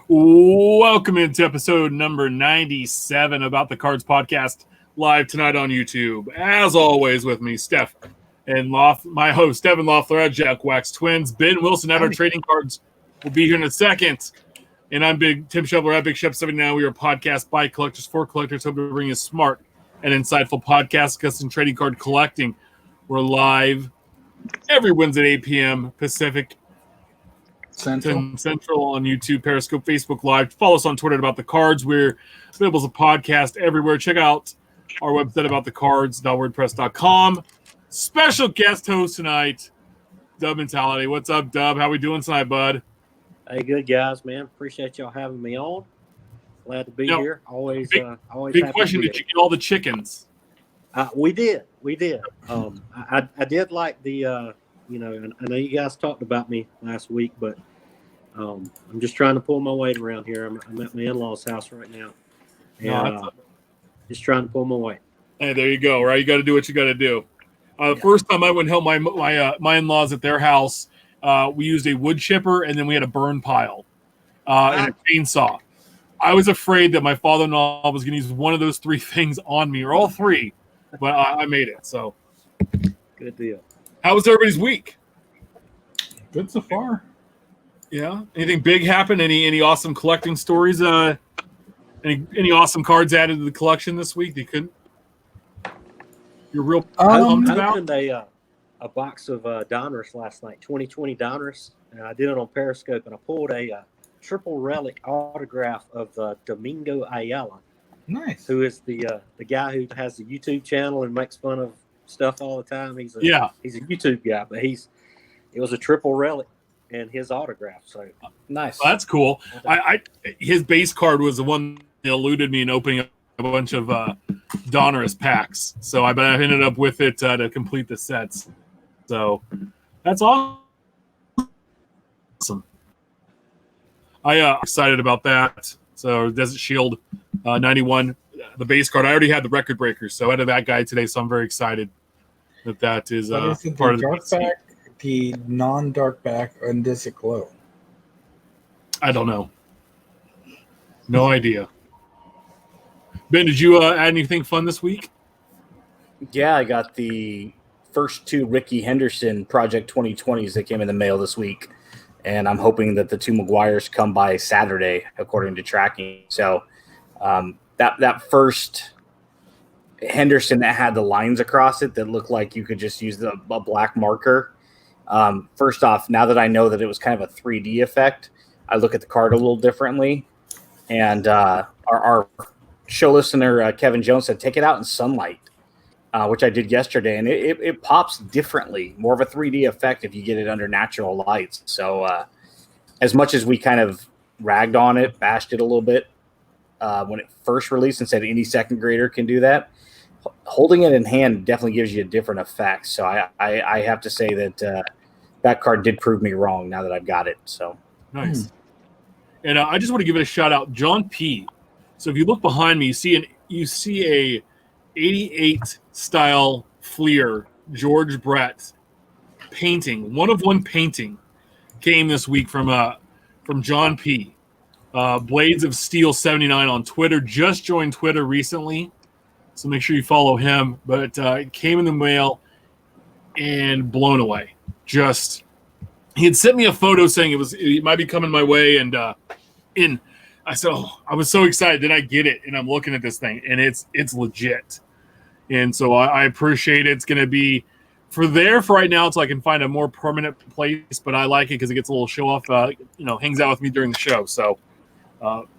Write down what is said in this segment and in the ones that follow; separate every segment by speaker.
Speaker 1: Welcome into episode number 97 About the Cards podcast, live tonight on YouTube. As always, with me, Steph and my host, Devin Loeffler at Jack Wax Twins. Ben Wilson at our trading cards will be here in a second. And I'm Tim Shepler at Big Shep 79. We are podcast by collectors for collectors, hoping to bring you smart and insightful podcast discussing trading card collecting. We're live every Wednesday at 8 p.m. Pacific Central on YouTube, Periscope, Facebook Live. Follow us on Twitter at About the Cards. We're available as a podcast everywhere. Check out our website aboutthecards.wordpress.com. Special guest host tonight, Dub Mentality. What's up, Dub? How we doing tonight, bud?
Speaker 2: Hey, good guys, man. Appreciate y'all having me on. Glad to be here. Always
Speaker 1: big question: did you get all the chickens?
Speaker 2: We did. I did like the. I know you guys talked about me last week, but I'm just trying to pull my weight around here. I'm at my in-laws' house right now, and just trying to pull my weight.
Speaker 1: Hey, there you go. Right, you got to do what you got to do. First time I went and helped my in-laws at their house, we used a wood chipper and then we had a burn pile and a chainsaw. I was afraid that my father-in-law was going to use one of those three things on me, or all three, but I made it. So
Speaker 2: good deal.
Speaker 1: How was everybody's week?
Speaker 3: Good so far.
Speaker 1: Yeah. Anything big happen? Any awesome collecting stories? Any awesome cards added to the collection this week? You're real pumped about?
Speaker 2: I opened a box of Donruss last night, 2020 Donruss, and I did it on Periscope, and I pulled a triple relic autograph of Domingo Ayala.
Speaker 3: Nice.
Speaker 2: Who is the guy who has the YouTube channel and makes fun of stuff all the time. He's a YouTube guy, but it was a triple relic and his autograph. So
Speaker 3: nice.
Speaker 1: Well, that's cool. His base card was the one that eluded me in opening up a bunch of Donruss packs. So I ended up with it to complete the sets. So that's awesome. I excited about that. So Desert Shield 91. The base card. I already had the record breakers, so I had that guy today. So I'm very excited that is part of the
Speaker 3: dark back, the non-dark back, and does it glow?
Speaker 1: I don't know. No idea. Ben, did you add anything fun this week?
Speaker 4: Yeah, I got the first two Ricky Henderson Project 2020s that came in the mail this week, and I'm hoping that the two McGuires come by Saturday, according to tracking. So that first Henderson that had the lines across it that looked like you could just use a black marker. First off, now that I know that it was kind of a 3D effect, I look at the card a little differently. And our show listener, Kevin Jones, said, take it out in sunlight, which I did yesterday. And it pops differently, more of a 3D effect if you get it under natural lights. So as much as we kind of ragged on it, bashed it a little bit, when it first released and said any second grader can do that, holding it in hand definitely gives you a different effect. So I have to say that that card did prove me wrong now that I've got it. So
Speaker 1: nice. And I just want to give it a shout out, John P. So if you look behind me, you see a 88 style Fleer George Brett painting, one of one painting, came this week from John P. Blades of Steel 79 on Twitter. Just joined Twitter recently, so make sure you follow him. But it came in the mail and blown away. He had sent me a photo saying it might be coming my way, and I said, I was so excited. Then I get it, and I'm looking at this thing, and it's legit. And so I appreciate it. It's going to be for right now until I can find a more permanent place. But I like it because it gets a little show off. Hangs out with me during the show. So.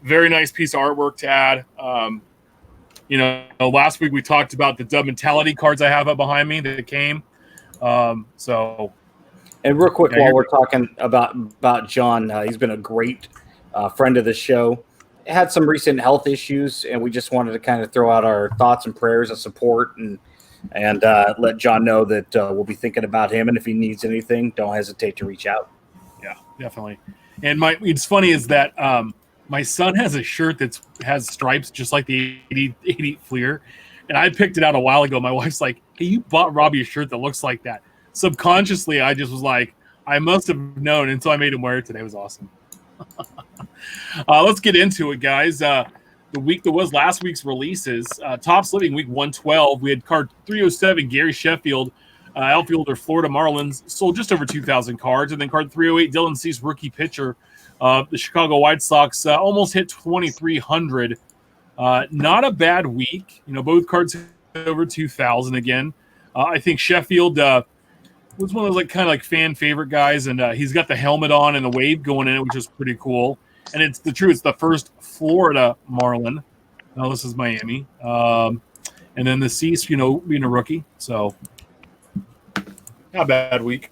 Speaker 1: Very nice piece of artwork to add. Last week we talked about the Dub Mentality cards I have up behind me that came. And
Speaker 4: real quick, while we're talking about John, he's been a great friend of the show. Had some recent health issues, and we just wanted to kind of throw out our thoughts and prayers and support, and let John know that we'll be thinking about him. And if he needs anything, don't hesitate to reach out.
Speaker 1: Yeah, definitely. And it's funny is that my son has a shirt that has stripes just like the 88 Fleer, and I picked it out a while ago. My wife's like, hey, you bought Robbie a shirt that looks like that. Subconsciously, I just was like, I must have known until I made him wear it today. It was awesome. Let's get into it, guys. The week that was last week's releases, Tops Living week 112, we had card 307, Gary Sheffield, outfielder, Florida Marlins, sold just over 2,000 cards. And then card 308, Dylan Cease, rookie pitcher, the Chicago White Sox, almost hit 2,300. Not a bad week. Both cards hit over 2,000 again. I think Sheffield was one of those kind of fan favorite guys, and he's got the helmet on and the wave going in it, which is pretty cool. And it's the first Florida Marlin. Now this is Miami, and then the Cease, being a rookie. So not a bad week.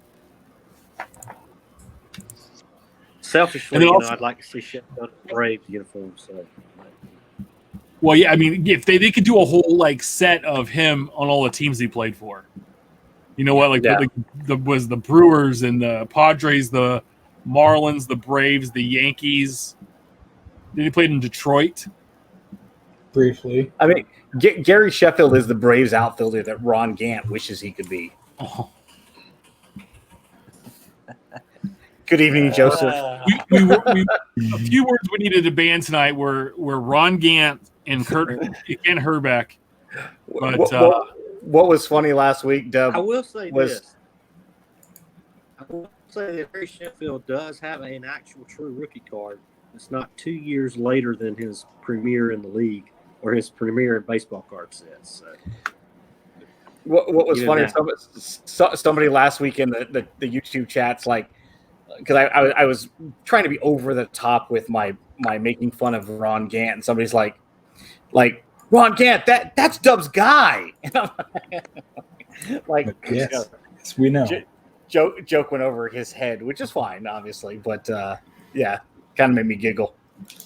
Speaker 2: Selfishly, I'd like to see Sheffield Braves uniform. So,
Speaker 1: well, yeah, I mean, if they could do a whole set of him on all the teams he played for. You know what? Was the Brewers and the Padres, the Marlins, the Braves, the Yankees. Then he played in Detroit.
Speaker 3: Briefly.
Speaker 4: I mean, Gary Sheffield is the Braves outfielder that Ron Gant wishes he could be.
Speaker 1: Oh.
Speaker 4: Good evening, Joseph.
Speaker 1: We a few words we needed to ban tonight were Ron Gant and Ken Herbeck. But
Speaker 4: what was funny last week, Dub?
Speaker 2: I will say this. I will say that Gary Sheffield does have an actual true rookie card. It's not 2 years later than his premiere in the league or his premiere in baseball card sets. So.
Speaker 4: What was funny? Somebody last week in the YouTube chats, because I was trying to be over the top with my making fun of Ron Gant, and somebody's like Ron Gant, that's Dub's guy.
Speaker 3: Yes, we know.
Speaker 4: Joke went over his head, which is fine, obviously, but yeah, kind of made me giggle.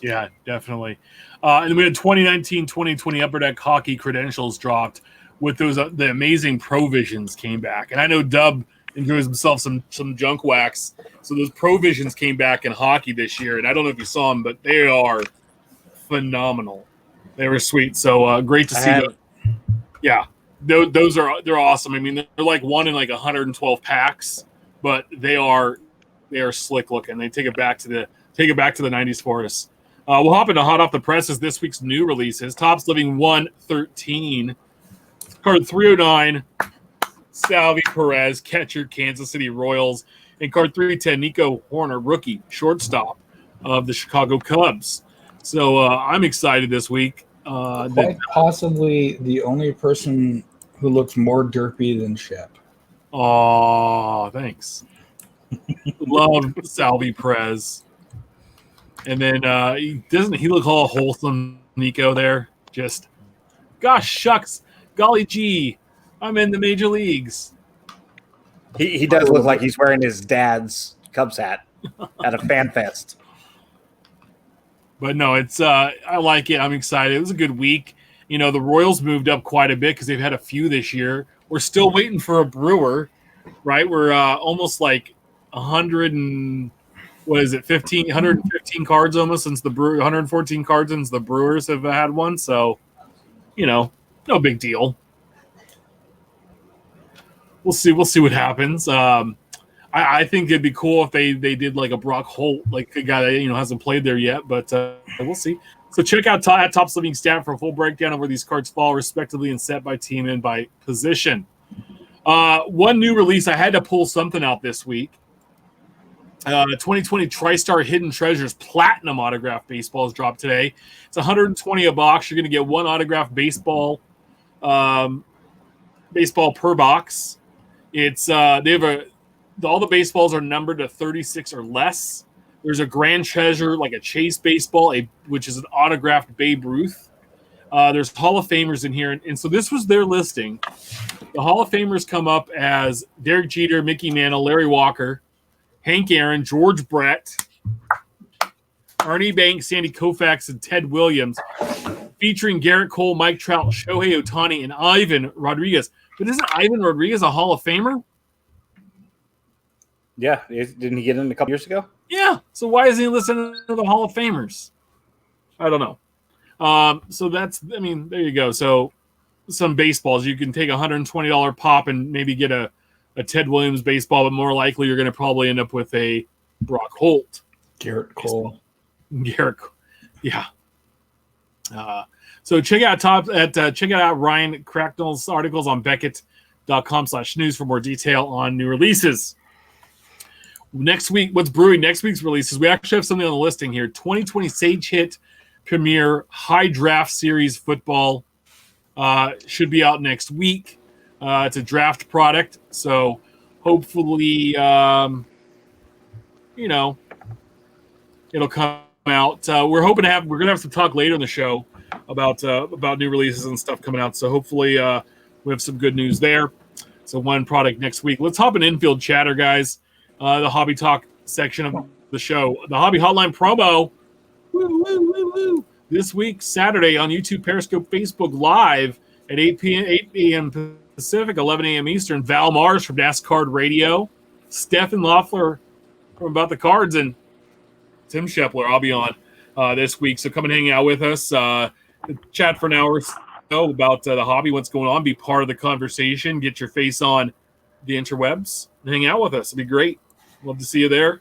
Speaker 1: Yeah, definitely. And we had 2019-2020 Upper Deck Hockey credentials dropped with those. The amazing Provisions came back, and I know Dub enjoys himself some junk wax. So those Provisions came back in hockey this year, and I don't know if you saw them, but they are phenomenal. They were sweet. So great to see them. Yeah, they're awesome. I mean, they're one in 112 packs, but they are slick looking. They take it back to the 90s for us. We'll hop into hot off the presses this week's new releases. Tops Living 113, card 309, Salvi Perez, catcher, Kansas City Royals, and card 310, Nico Horner, rookie, shortstop of the Chicago Cubs. So I'm excited this week.
Speaker 3: Quite possibly the only person who looks more derpy than Shep.
Speaker 1: Oh, thanks. Love Salvi Perez. And then doesn't he look all wholesome, Nico, there? Just, gosh, shucks, golly gee, I'm in the major leagues.
Speaker 4: He does look like he's wearing his dad's Cubs hat at a fan fest.
Speaker 1: But no, it's I like it. I'm excited. It was a good week. The Royals moved up quite a bit because they've had a few this year. We're still waiting for a Brewer, right? We're almost 100 and what is it, 115 cards almost since the Brewer, 114 cards since the Brewers have had one. So, no big deal. We'll see what happens. I think it'd be cool if they did a Brock Holt, a guy that hasn't played there yet, but we'll see. So check out at Tops Living Stat for a full breakdown of where these cards fall respectively and set by team and by position. One new release, I had to pull something out this week. 2020 TriStar Hidden Treasures Platinum Autograph Baseballs dropped today. It's $120 a box. You're going to get one autographed baseball per box. It's they have all the baseballs are numbered to 36 or less. There's a Grand Treasure, a Chase baseball, which is an autographed Babe Ruth. There's Hall of Famers in here. And so this was their listing. The Hall of Famers come up as Derek Jeter, Mickey Mantle, Larry Walker, Hank Aaron, George Brett, Arnie Banks, Sandy Koufax, and Ted Williams, featuring Garrett Cole, Mike Trout, Shohei Ohtani, and Ivan Rodriguez. But isn't Ivan Rodriguez a Hall of Famer?
Speaker 4: Yeah, didn't he get in a couple years ago?
Speaker 1: Yeah, so why isn't he listening to the Hall of Famers? I don't know. So there you go. So some baseballs, you can take $120 pop and maybe get a Ted Williams baseball, but more likely you're going to probably end up with a Brock Holt
Speaker 3: Garrett Cole.
Speaker 1: Garrett, yeah. So check out Ryan Cracknell's articles on Beckett.com/news for more detail on new releases. Next week, what's brewing next week's releases? We actually have something on the listing here. 2020 Sage Hit Premier High Draft Series Football should be out next week. It's a draft product, so hopefully, it'll come out. We're gonna have some talk later in the show about new releases and stuff coming out. So hopefully, we have some good news there. So one product next week. Let's hop in Infield chatter, guys. The Hobby Talk section of the show. The Hobby Hotline promo. Woo, woo, woo, woo. This week, Saturday, on YouTube, Periscope, Facebook Live at 8 p.m. Pacific, 11 a.m. Eastern. Val Mars from NASCAR Radio. Stefan Loeffler from About the Cards. And Tim Shepler, I'll be on this week. So come and hang out with us. Chat for an hour or so about the hobby, what's going on. Be part of the conversation. Get your face on the interwebs and hang out with us. It'll be great. Love to see you there.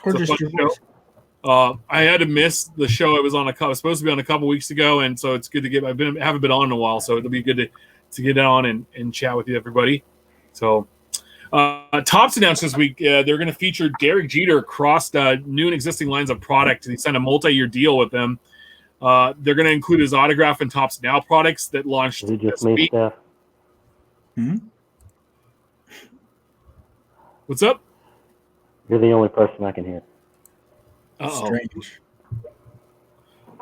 Speaker 3: Or just your voice.
Speaker 1: I had to miss the show I was on. I was supposed to be on a couple weeks ago, and so it's good to get. Haven't been on in a while, so it'll be good to get on and chat with you, everybody. So, Tops announced this week they're going to feature Derek Jeter across new and existing lines of product. He signed a multi-year deal with them. They're going to include his autograph and Tops Now products that launched this week. What's up?
Speaker 2: You're the only person I can hear.
Speaker 1: Uh-oh.
Speaker 3: Strange.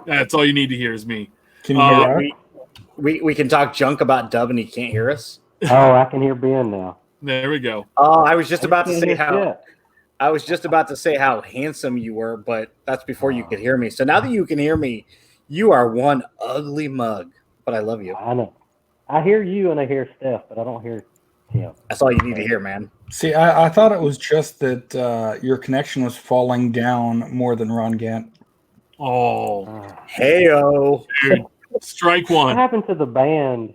Speaker 1: That's all you need to hear is me.
Speaker 3: Can you hear
Speaker 4: we can talk junk about Dub and he can't hear us.
Speaker 2: Oh, I can hear Ben now.
Speaker 1: There we go.
Speaker 4: Oh, I was just about to say how
Speaker 2: Yeah.
Speaker 4: I was just about to say how handsome you were, but that's before you could hear me. So now that you can hear me, you are one ugly mug. But I love you.
Speaker 2: I know. I hear you and I hear Steph, but I don't hear Tim.
Speaker 4: That's all you need to hear, man.
Speaker 3: See, I thought it was just that your connection was falling down more than Ron Gant.
Speaker 1: Oh,
Speaker 4: Heyo.
Speaker 1: dude. Strike
Speaker 2: What
Speaker 1: one.
Speaker 2: happened to the band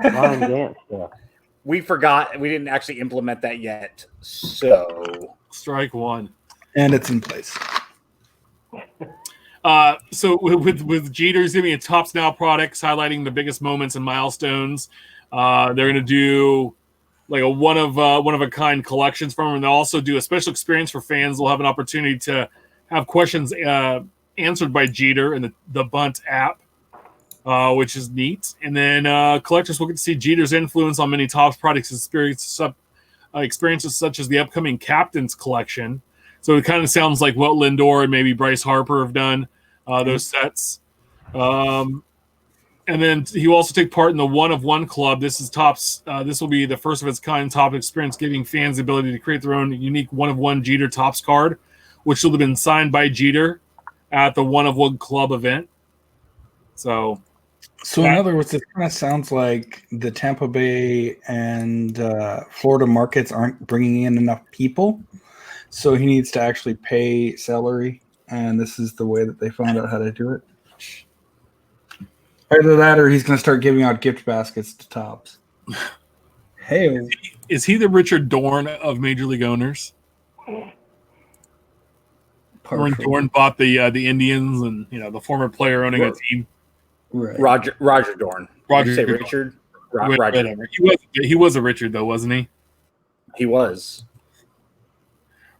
Speaker 2: Ron Gant stuff?
Speaker 4: We forgot. We didn't actually implement that yet. So
Speaker 1: Strike one.
Speaker 3: And it's in place.
Speaker 1: So with Jeter's giving a Tops Now products highlighting the biggest moments and milestones. They're going to do like a one of a kind collections from them, and they'll also do a special experience for fans. They'll have an opportunity to have questions answered by Jeter in the Bunt app, which is neat. And then collectors will get to see Jeter's influence on many Tops products experiences such as the upcoming Captain's Collection. So it kind of sounds like what Lindor and maybe Bryce Harper have done, those sets. And then he will also take part in the One of One Club. This is Tops. This will be the first of its kind Top experience, giving fans the ability to create their own unique One of One Jeter Tops card, which will have been signed by Jeter at the One of One Club event. So
Speaker 3: in other words, it kind of sounds like the Tampa Bay and Florida markets aren't bringing in enough people. So he needs to actually pay salary, and this is the way that they found out how to do it. Either that, or he's going to start giving out gift baskets to Tops. Hey,
Speaker 1: is he the Richard Dorn of Major League Owners? When Dorn bought the Indians, and the former player owning a team.
Speaker 3: Right.
Speaker 4: Roger Dorn.
Speaker 1: Roger,
Speaker 4: Did you say Richard? Roger.
Speaker 1: Whatever. He was a Richard though, wasn't he?
Speaker 4: He was.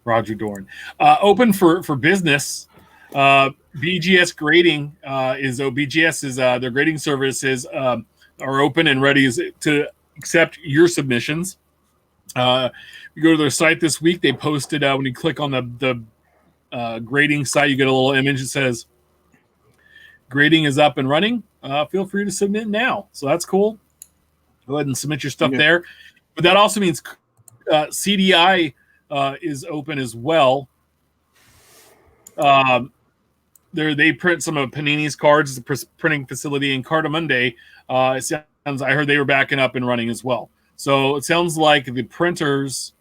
Speaker 1: Roger Dorn. Open for business. BGS grading their grading services are open and ready to accept your submissions. You go to their site this week. They posted when you click on the grading site, you get a little image that says grading is up and running. Feel free to submit now. So that's cool. Go ahead and submit your stuff there. But that also means CDI is open as well. They print some of Panini's cards, the printing facility in Cardamundi. I heard they were backing up and running as well. So it sounds like the printers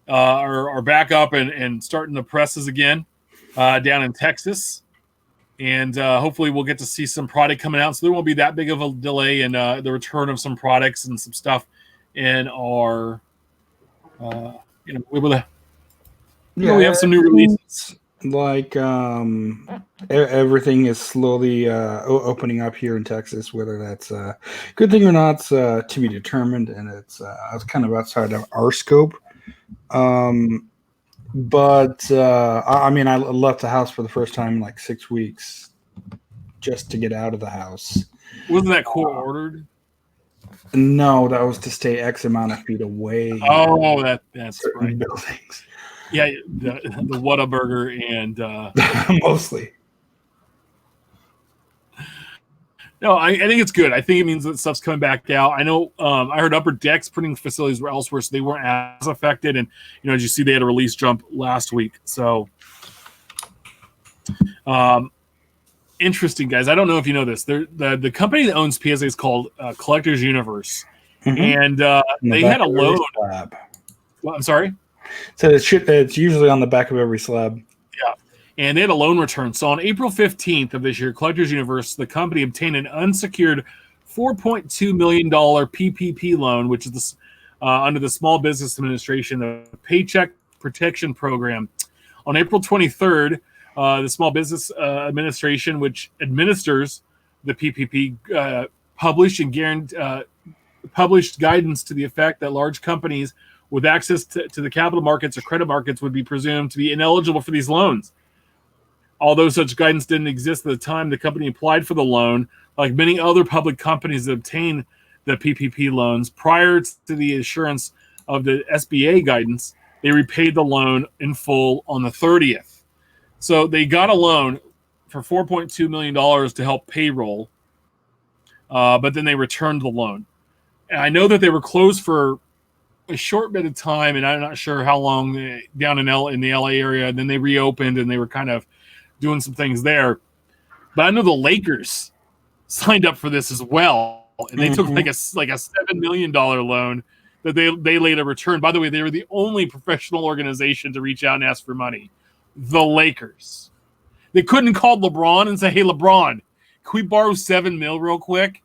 Speaker 1: are back up and starting the presses again down in Texas. And hopefully we'll get to see some product coming out. So there won't be that big of a delay in the return of some products and some stuff in our, we have some new releases.
Speaker 3: like everything is slowly opening up here in Texas. Whether that's a good thing or not, to be determined, and it's kind of outside of our scope. But I mean, I left the house for the first time in like 6 weeks just to get out of the house.
Speaker 1: Wasn't that court ordered?
Speaker 3: No, that was to stay X amount of feet away.
Speaker 1: Oh, that's
Speaker 3: certain
Speaker 1: right.
Speaker 3: buildings.
Speaker 1: Yeah, the Whataburger and
Speaker 3: Mostly.
Speaker 1: no, I think it's good. I think it means that stuff's coming back out. I know I heard Upper Deck's printing facilities were elsewhere, so they weren't as affected. And as you see, they had a release jump last week. So interesting, guys. I don't know if you know this. The company that owns PSA is called Collectors Universe, and they had a loan. Well, I'm sorry.
Speaker 3: So it's usually on the back of every slab.
Speaker 1: Yeah. And they had a loan return. So on April 15th of this year, Collectors Universe, the company obtained an unsecured $4.2 million PPP loan, which is under the Small Business Administration, the Paycheck Protection Program. On April 23rd, the Small Business Administration, which administers the PPP, published guidance to the effect that large companies with access to the capital markets or credit markets would be presumed to be ineligible for these loans. Although such guidance didn't exist at the time the company applied for the loan, like many other public companies that obtain the PPP loans prior to the assurance of the SBA guidance, they repaid the loan in full on the 30th. So they got a loan for $4.2 million to help payroll, but then they returned the loan. And I know that they were closed for a short bit of time, and I'm not sure how long down in the LA area. And then they reopened, and they were kind of doing some things there. But I know the Lakers signed up for this as well, and they took like a $7 million loan that they later returned. By the way, they were the only professional organization to reach out and ask for money. The Lakers. They couldn't call LeBron and say, "Hey, LeBron, can we borrow $7 million real quick?"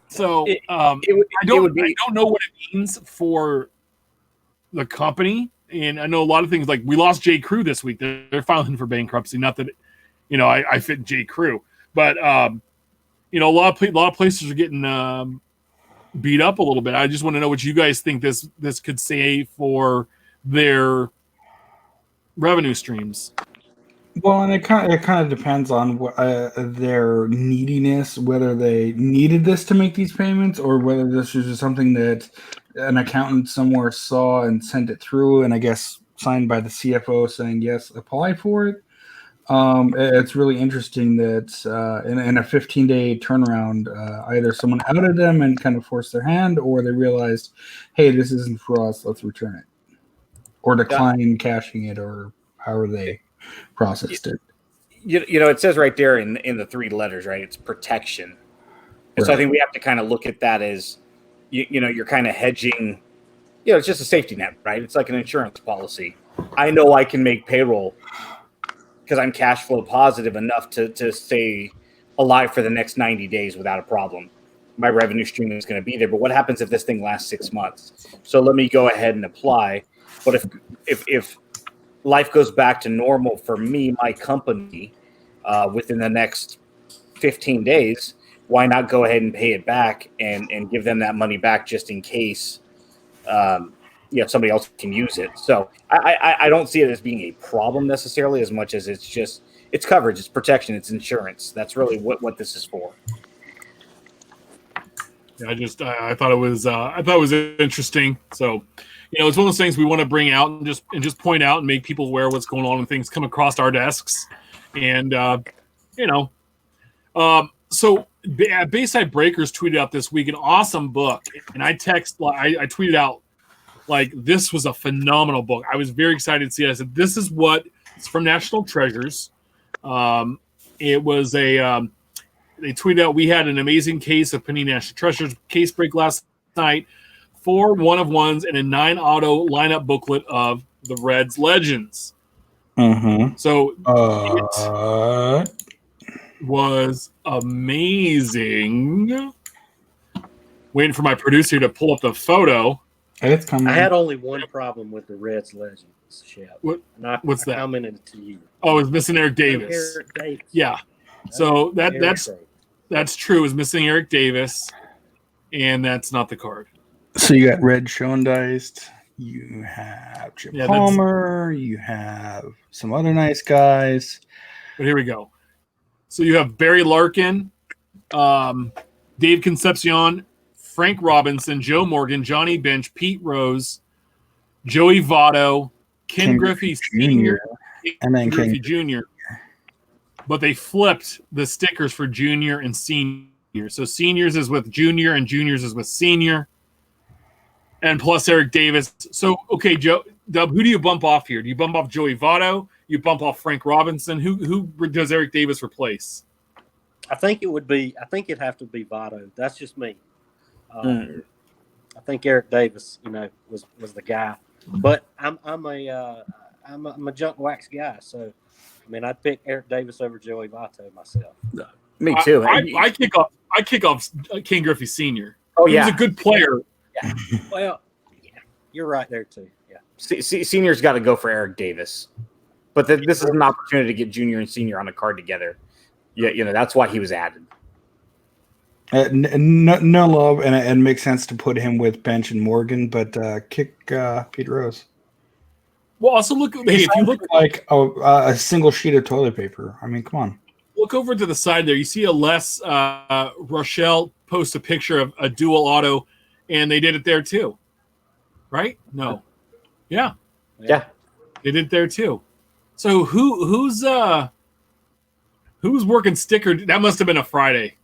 Speaker 1: So I don't know what it means for the company, and I know a lot of things. Like we lost J. Crew this week; they're filing for bankruptcy. Not that I fit J. Crew, but a lot of places are getting beat up a little bit. I just want to know what you guys think this could say for their revenue streams.
Speaker 3: Well, and it kind of depends on their neediness, whether they needed this to make these payments, or whether this was just something that an accountant somewhere saw and sent it through, and I guess signed by the CFO saying yes, apply for it. It's really interesting that in a 15-day turnaround, either someone outed them and kind of forced their hand, or they realized, hey, this isn't for us, let's return it, or decline cashing it, or however they processed it.
Speaker 4: It says right there in the three letters, right? It's protection. And so I think we have to kind of look at that as, you're kind of hedging, it's just a safety net, right? It's like an insurance policy. I know I can make payroll because I'm cash flow positive enough to stay alive for the next 90 days without a problem. My revenue stream is going to be there. But what happens if this thing lasts 6 months? So let me go ahead and apply. But if life goes back to normal for me, my company, within the next 15 days, why not go ahead and pay it back and give them that money back just in case somebody else can use it. So I don't see it as being a problem necessarily as much as it's coverage, it's protection, it's insurance. That's really what this is for.
Speaker 1: Yeah, I thought it was interesting. So, it's one of those things we want to bring out and just point out and make people aware of what's going on when things come across our desks. And so Bayside Breakers tweeted out this week an awesome book, and I tweeted out like this was a phenomenal book. I was very excited to see it. I said this is it's from National Treasures. It was they tweeted out, we had an amazing case of Panini National Treasures case break last night. 4 1-of-1s and a 9 auto lineup booklet of the Reds Legends. So it was amazing. Waiting for my producer to pull up the photo.
Speaker 3: It's coming.
Speaker 2: I had only one problem with the Reds Legends, Shep.
Speaker 1: What's that?
Speaker 2: Commented to you.
Speaker 1: Oh, it's missing Eric Davis.
Speaker 2: Eric Davis.
Speaker 1: Yeah. So
Speaker 2: Davis.
Speaker 1: that's true. Is missing Eric Davis, and that's not the card.
Speaker 3: So you got Red Schoendeist. You have Jim Palmer. You have some other nice guys.
Speaker 1: But here we go. So you have Barry Larkin, Dave Concepcion, Frank Robinson, Joe Morgan, Johnny Bench, Pete Rose, Joey Votto, Ken Griffey Sr.,
Speaker 3: and then
Speaker 1: Ken Griffey Jr. But they flipped the stickers for junior and senior. So seniors is with junior and juniors is with senior. And plus Eric Davis. So, okay, Dub, who do you bump off here? Do you bump off Joey Votto? You bump off Frank Robinson? Who does Eric Davis replace?
Speaker 2: I think it'd have to be Votto. That's just me. I think Eric Davis, was the guy. But I'm a junk wax guy, so I mean I'd pick Eric Davis over Joey Votto myself.
Speaker 4: Me too.
Speaker 1: I kick off Ken Griffey Sr.
Speaker 4: Oh,
Speaker 1: He was a good player.
Speaker 2: Yeah. Well, yeah, you're right there too. Yeah.
Speaker 4: Senior's got to go for Eric Davis, but this is an opportunity to get junior and senior on a card together. Yeah, that's why he was added.
Speaker 3: No love, and it makes sense to put him with Bench and Morgan, but kick Pete Rose.
Speaker 1: Well, also look. Hey, if you look
Speaker 3: like a single sheet of toilet paper, I mean, come on.
Speaker 1: Look over to the side there. You see a Les Rochelle post a picture of a dual auto, and they did it there too, right? No, yeah,
Speaker 4: they
Speaker 1: did it there too. So who's working sticker? That must have been a Friday.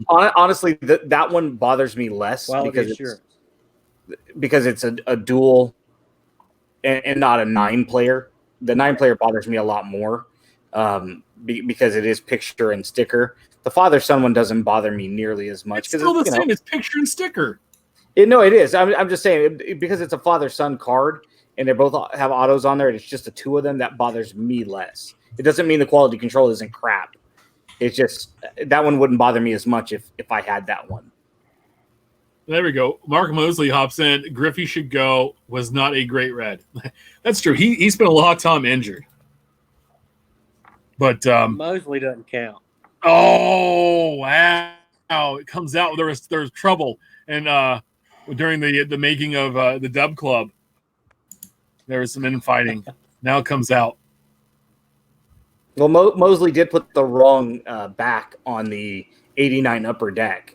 Speaker 4: Honestly, that one bothers me less because it's a dual and not a 9-player. The 9-player bothers me a lot more because it is picture and sticker. The father-son one doesn't bother me nearly as much.
Speaker 1: It's still the same. It's picture and sticker.
Speaker 4: No, it is. I'm just saying because it's a father-son card and they both have autos on there. And it's just the two of them that bothers me less. It doesn't mean the quality control isn't crap. It's just that one wouldn't bother me as much if I had that one.
Speaker 1: There we go. Mark Mosley hops in. Griffey should go. Was not a great red. That's true. He spent a lot of time injured. But
Speaker 2: Mosley doesn't count.
Speaker 1: Oh wow! It comes out there was trouble, and during the making of the Dub Club, there was some infighting. Now it comes out.
Speaker 4: Well, Mosley did put the wrong back on the 89 upper deck.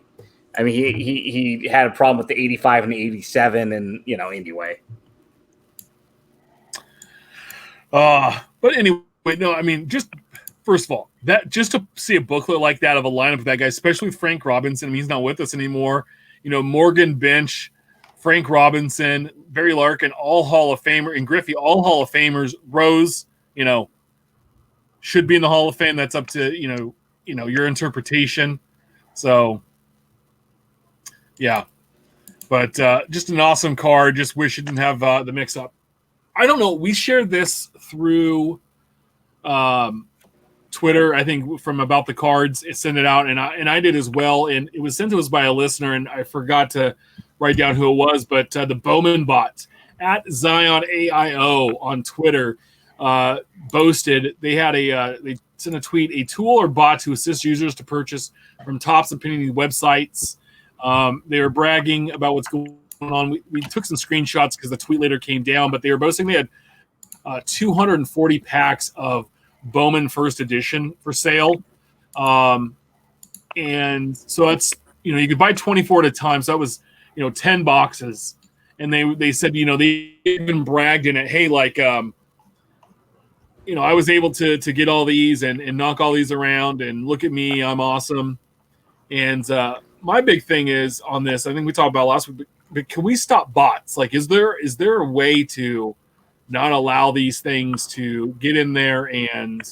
Speaker 4: I mean, he had a problem with the 85 and the 87, and anyway.
Speaker 1: But anyway, no, I mean, just first of all, that just to see a booklet like that of a lineup of that guy, especially with Frank Robinson. I mean, he's not with us anymore. Morgan Bench, Frank Robinson, Barry Larkin, all Hall of Famer, and Griffey, all Hall of Famers. Rose, should be in the Hall of Fame. That's up to your interpretation. So, yeah, but just an awesome card. Just wish it didn't have the mix-up. I don't know. We shared this through Twitter, I think, from About the Cards. It sent it out, and I did as well. And it was sent to us by a listener, and I forgot to write down who it was. But the Bowman bot at Zion AIO on Twitter boasted they had they sent a tweet, a tool or bot to assist users to purchase from Topps opinion websites. They were bragging about what's going on. We took some screenshots because the tweet later came down, but they were boasting they had 240 packs of Bowman First Edition for sale. And so that's, you could buy 24 at a time. So that was, 10 boxes. And they said, they even bragged in it, hey, like, I was able to get all these and knock all these around, and look at me, I'm awesome. And my big thing is on this, I think we talked about last week, but can we stop bots? Like, is there a way to not allow these things to get in there and,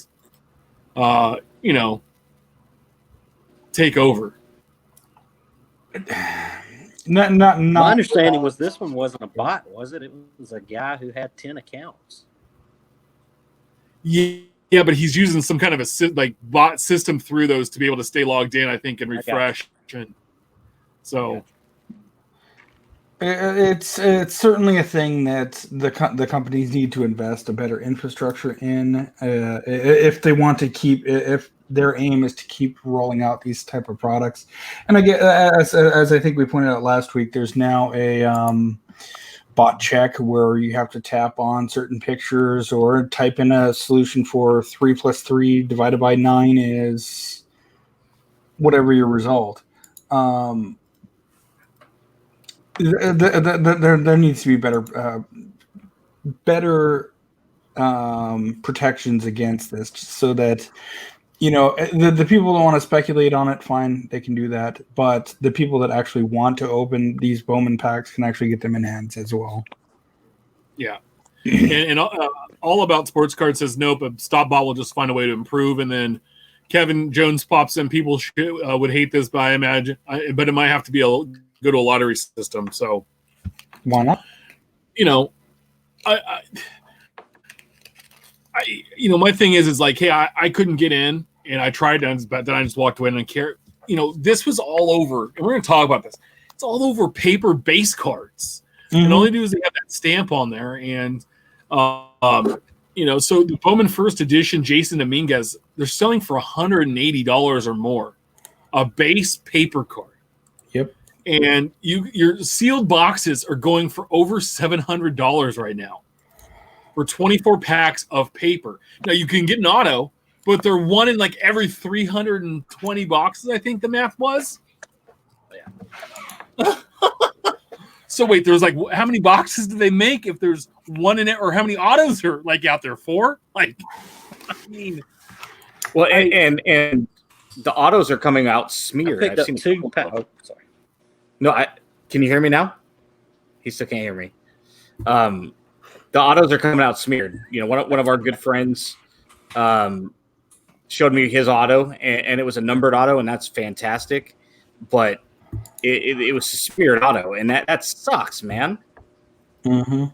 Speaker 1: take over?
Speaker 3: Not.
Speaker 2: My understanding was this one wasn't a bot, was it? It was a guy who had 10 accounts.
Speaker 1: Yeah, but he's using some kind of a bot system through those to be able to stay logged in, I think, and refresh. And so,
Speaker 3: It's certainly a thing that the companies need to invest a better infrastructure in if they want to keep, if their aim is to keep rolling out these type of products. And I get, as I think we pointed out last week, there's now a bot check where you have to tap on certain pictures or type in a solution for 3 + 3 divided by 9 is whatever your result. There needs to be better protections against this, so that the people that want to speculate on it, fine, they can do that. But the people that actually want to open these Bowman packs can actually get them in hands as well.
Speaker 1: Yeah, and All About Sports Card says nope, a stop bot will just find a way to improve. And then Kevin Jones pops in. People would hate this, but I imagine, but it might have to be go to a lottery system. So
Speaker 3: why not?
Speaker 1: My thing is like, hey, I couldn't get in, and I tried, but then I just walked away and I care. This was all over, and we're going to talk about this. It's all over paper base cards. Mm-hmm. And all they do is they have that stamp on there, and so the Bowman First Edition Jason Dominguez, they're selling for $180 or more, a base paper card.
Speaker 3: Yep.
Speaker 1: And your sealed boxes are going for over $700 right now for 24 packs of paper. Now you can get an auto, but they're one in like every 320 boxes, I think the math was. Yeah. So wait, there's like, how many boxes do they make if there's one in it, or how many autos are like out there? 4? Like, I mean,
Speaker 4: well, and the autos are coming out smeared.
Speaker 2: I've seen 2 packs. Oh, sorry.
Speaker 4: No, can you hear me now? He still can't hear me. The autos are coming out smeared. One of our good friends showed me his auto, and it was a numbered auto, and that's fantastic. But it was a smeared auto, and that sucks, man.
Speaker 3: Mm-hmm.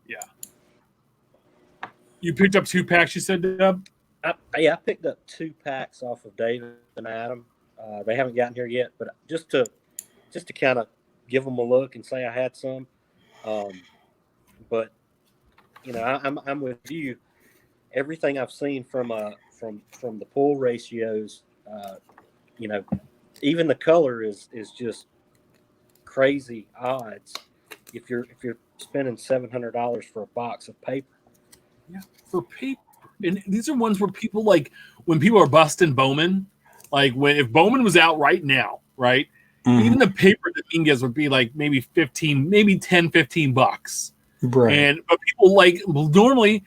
Speaker 1: Yeah. You picked up 2 packs, you said, Deb?
Speaker 2: I picked up 2 packs off of David and Adam. They haven't gotten here yet, but just to kind of give them a look and say I had some. But I'm with you. Everything I've seen from the pull ratios, even the color is just crazy odds. If you're spending $700 for a box of paper,
Speaker 1: yeah, for paper, and these are ones where people, like, when people are busting Bowman, like if Bowman was out right now, right, even the paper that Dominguez would be like maybe 15, maybe 10, $15.
Speaker 3: Right.
Speaker 1: But people normally,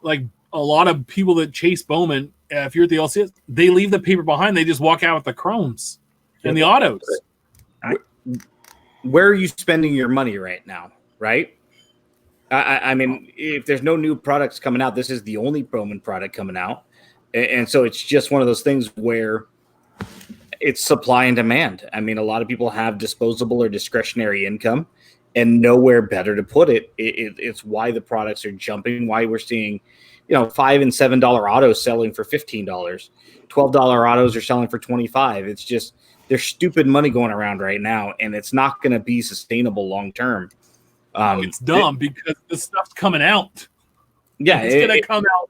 Speaker 1: like a lot of people that chase Bowman, if you're at the LCS, they leave the paper behind. They just walk out with the chromes and the autos.
Speaker 4: Where are you spending your money right now? Right. I mean, if there's no new products coming out, this is the only Bowman product coming out. And so it's just one of those things where it's supply and demand. I mean, a lot of people have disposable or discretionary income, and nowhere better to put it. It's why the products are jumping, why we're seeing, $5 and $7 autos selling for $15. $12 autos are selling for $25. It's just, there's stupid money going around right now, and it's not going to be sustainable long term.
Speaker 1: It's dumb because the stuff's coming out.
Speaker 4: Yeah,
Speaker 1: it's going to come out.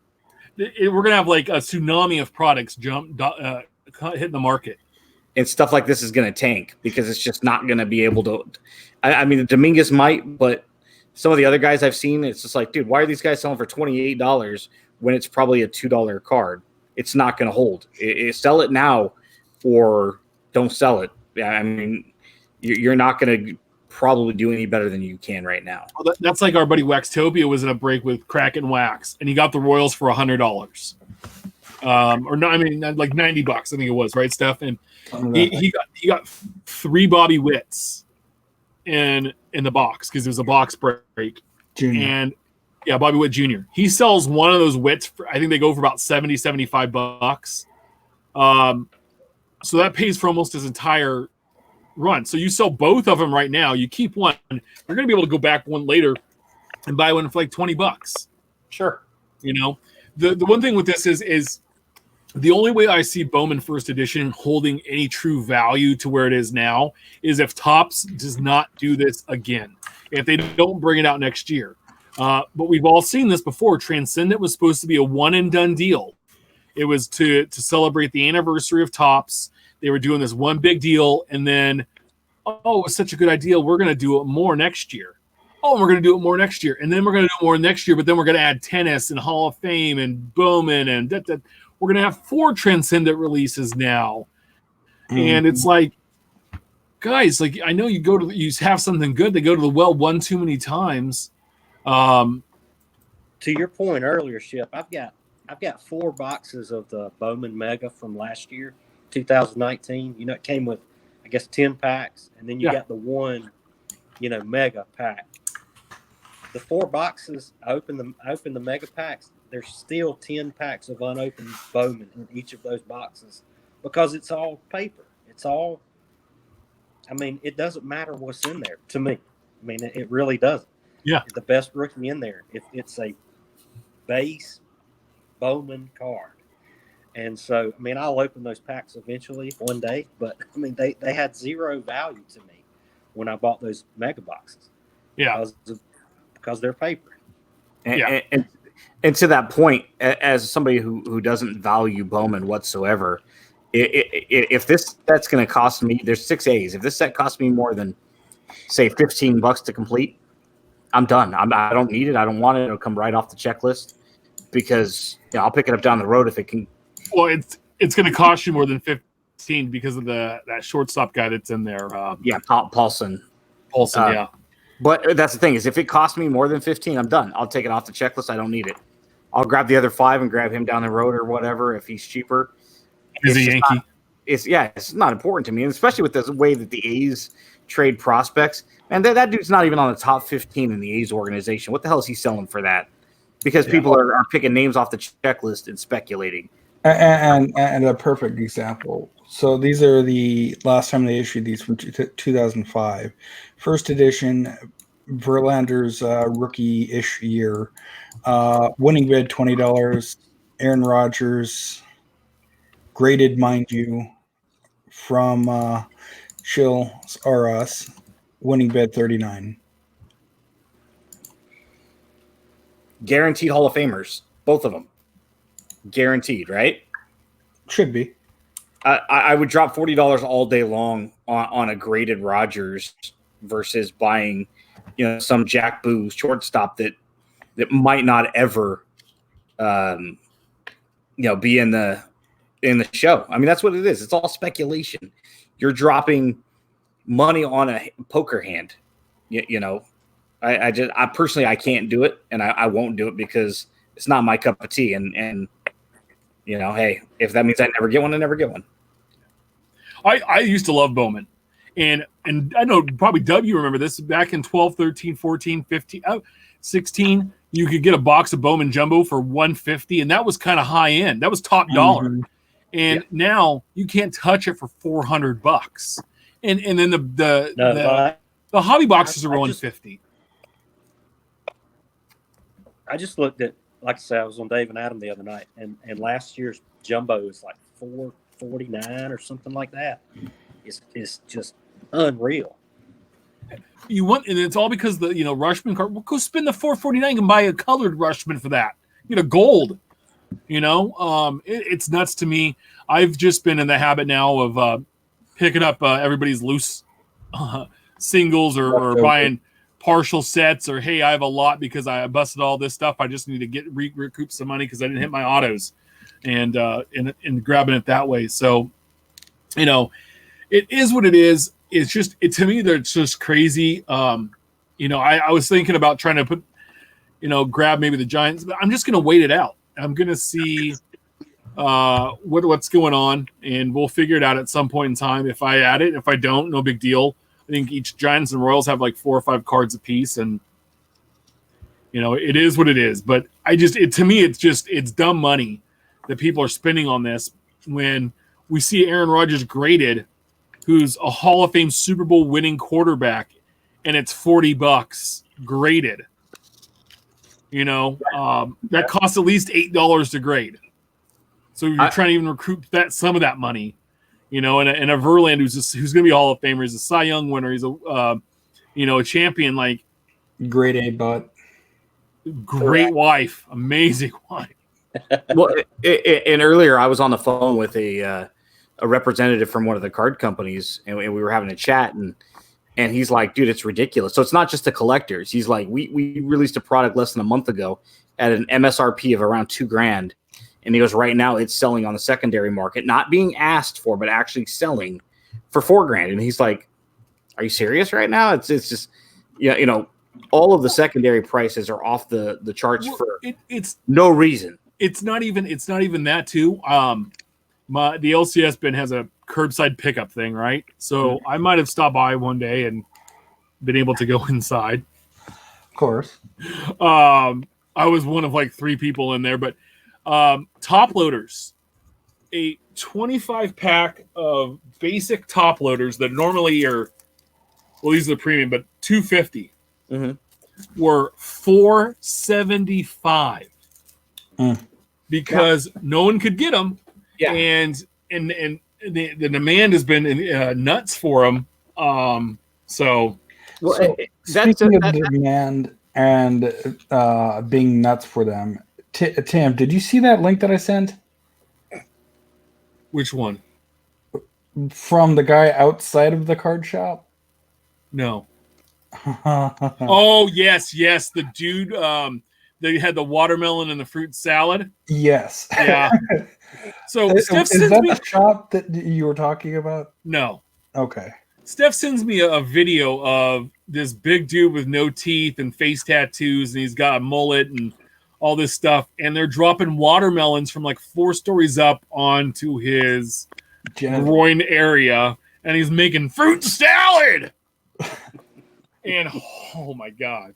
Speaker 1: We're going to have like a tsunami of products hitting the market.
Speaker 4: And stuff like this is going to tank because it's just not going to be able to. I mean, Dominguez might, but some of the other guys I've seen, it's just like, dude, why are these guys selling for $28 when it's probably a $2 card? It's not going to hold. Sell it now or don't sell it. I mean, you're not going to probably do any better than you can right now.
Speaker 1: Well, that's like our buddy Waxtopia was in a break with Crack and Wax, and he got the Royals for $100. Or no, I mean, like $90, I think it was, right, Steph? And he got 3 Bobby Witts in the box because it was a box break.
Speaker 3: Junior.
Speaker 1: And yeah, Bobby Witt Jr. He sells one of those Witts for, I think they go for about $75. So that pays for almost his entire run. So you sell both of them right now. You keep one. You're going to be able to go back one later and buy one for like $20.
Speaker 4: Sure.
Speaker 1: The one thing with this is The only way I see Bowman First Edition holding any true value to where it is now is if Topps does not do this again. If they don't bring it out next year. But we've all seen this before. Transcendent was supposed to be a one and done deal. It was to celebrate the anniversary of Topps. They were doing this one big deal, and then, oh, it was such a good idea. We're going to do it more next year. Oh, we're going to do it more next year. And then we're going to do it more next year, but then we're going to add tennis and Hall of Fame and Bowman and that. We're going to have 4 Transcendent releases now. Mm-hmm. And it's like, guys, like, I know you have something good. They go to the well one too many times.
Speaker 2: To your point earlier, Ship, I've got 4 boxes of the Bowman Mega from last year, 2019. You know, it came with, I guess, 10 packs, and then you got the one, Mega pack. The 4 boxes, I open the Mega packs. There's still 10 packs of unopened Bowman in each of those boxes because it's all paper. It's all, it doesn't matter what's in there to me. It really doesn't.
Speaker 1: Yeah.
Speaker 2: The best rookie in there, if it's a base Bowman card. And so, I'll open those packs eventually one day, but they had zero value to me when I bought those Mega boxes.
Speaker 1: Yeah.
Speaker 2: Because they're paper.
Speaker 4: And to that point, as somebody who doesn't value Bowman whatsoever, if this set's going to cost me, there's 6 A's. If this set costs me more than, say, $15 to complete, I'm done. I don't need it. I don't want it. It'll come right off the checklist because I'll pick it up down the road if it can.
Speaker 1: Well, it's going to cost you more than 15 because of that shortstop guy that's in there.
Speaker 4: Paulson.
Speaker 1: Yeah.
Speaker 4: But that's the thing is if it costs me more than 15, I'm done. I'll take it off the checklist. I don't need it. I'll grab the other 5 and grab him down the road or whatever if he's cheaper.
Speaker 1: He's a Yankee.
Speaker 4: It's not important to me, and especially with the way that the A's trade prospects. And that dude's not even on the top 15 in the A's organization. What the hell is he selling for that? Because people are picking names off the checklist and speculating.
Speaker 3: And a perfect example. So these are the last time they issued these from 2005. First edition, Verlander's rookie-ish year. Winning bid, $20. Aaron Rodgers, graded, mind you, from Chills R Us. Winning bid, $39.
Speaker 4: Guaranteed Hall of Famers, both of them. Guaranteed, right?
Speaker 3: Should be.
Speaker 4: I would drop $40 all day long on a graded Rodgers versus buying, some Jack Boo shortstop that might not ever, be in the show. That's what it is. It's all speculation. You're dropping money on a poker hand. I personally I can't do it, and I won't do it because it's not my cup of tea. And hey, if that means I never get one, I never get one.
Speaker 1: I used to love Bowman. And I know probably Doug, you remember this back in 12, 13, 14, 15, 16, you could get a box of Bowman Jumbo for $150, and that was kind of high end. That was top dollar. Mm-hmm. And now you can't touch it for $400. And then the hobby boxes are $150.
Speaker 2: I just looked at, like I said, I was on Dave and Adam the other night, and last year's Jumbo is like $449 or something like that. It's just unreal.
Speaker 1: You want, and it's all because the Rushman card. Well, go spend the $449 and buy a colored Rushman for that. Gold. It's nuts to me. I've just been in the habit now of picking up everybody's loose singles or buying partial sets, or hey, I have a lot because I busted all this stuff. I just need to recoup some money because I didn't hit my autos, and grabbing it that way. So, it is what it is. It's just to me, they're just crazy. I was thinking about trying to put, grab maybe the Giants, but I'm just going to wait it out. I'm going to see what's going on, and we'll figure it out at some point in time. If I add it, if I don't, no big deal. I think each Giants and Royals have like 4 or 5 cards apiece, and it is what it is. But to me, it's dumb money that people are spending on this when we see Aaron Rodgers graded, who's a Hall of Fame Super Bowl winning quarterback, and it's $40 graded. That costs at least $8 to grade. So you're trying to even recruit some of that money, and a Verlander who's going to be a Hall of Famer. He's a Cy Young winner. He's a a champion. Like
Speaker 3: grade A butt.
Speaker 1: Great wife, amazing wife.
Speaker 4: Well, and earlier I was on the phone with a representative from one of the card companies, and we were having a chat, and he's like, dude, it's ridiculous. So it's not just the collectors. He's like, we released a product less than a month ago at an MSRP of around $2,000. And he goes, right now it's selling on the secondary market, not being asked for, but actually selling for $4,000. And he's like, are you serious right now? It's just, all of the secondary prices are off the charts for
Speaker 1: it's
Speaker 4: no reason.
Speaker 1: It's not even that too. The LCS bin has a curbside pickup thing, right? So I might have stopped by one day and been able to go inside.
Speaker 3: Of course.
Speaker 1: I was one of like 3 people in there, but top loaders, a 25 pack of basic top loaders that normally are, well, these are the premium, but $250 were $475 because no one could get them.
Speaker 4: Yeah.
Speaker 1: And the demand has been nuts for them.
Speaker 3: Speaking of demand and being nuts for them, Tim, did you see that link that I sent?
Speaker 1: Which one?
Speaker 3: From the guy outside of the card shop?
Speaker 1: No. Oh, yes. The dude that had the watermelon and the fruit salad.
Speaker 3: Yes.
Speaker 1: Yeah. So Steph
Speaker 3: is
Speaker 1: sends
Speaker 3: that
Speaker 1: me
Speaker 3: the shop that you were talking about?
Speaker 1: No.
Speaker 3: Okay.
Speaker 1: Steph sends me a video of this big dude with no teeth and face tattoos, and he's got a mullet and all this stuff, and they're dropping watermelons from like 4 stories up onto his groin area, and he's making fruit salad. And oh my god.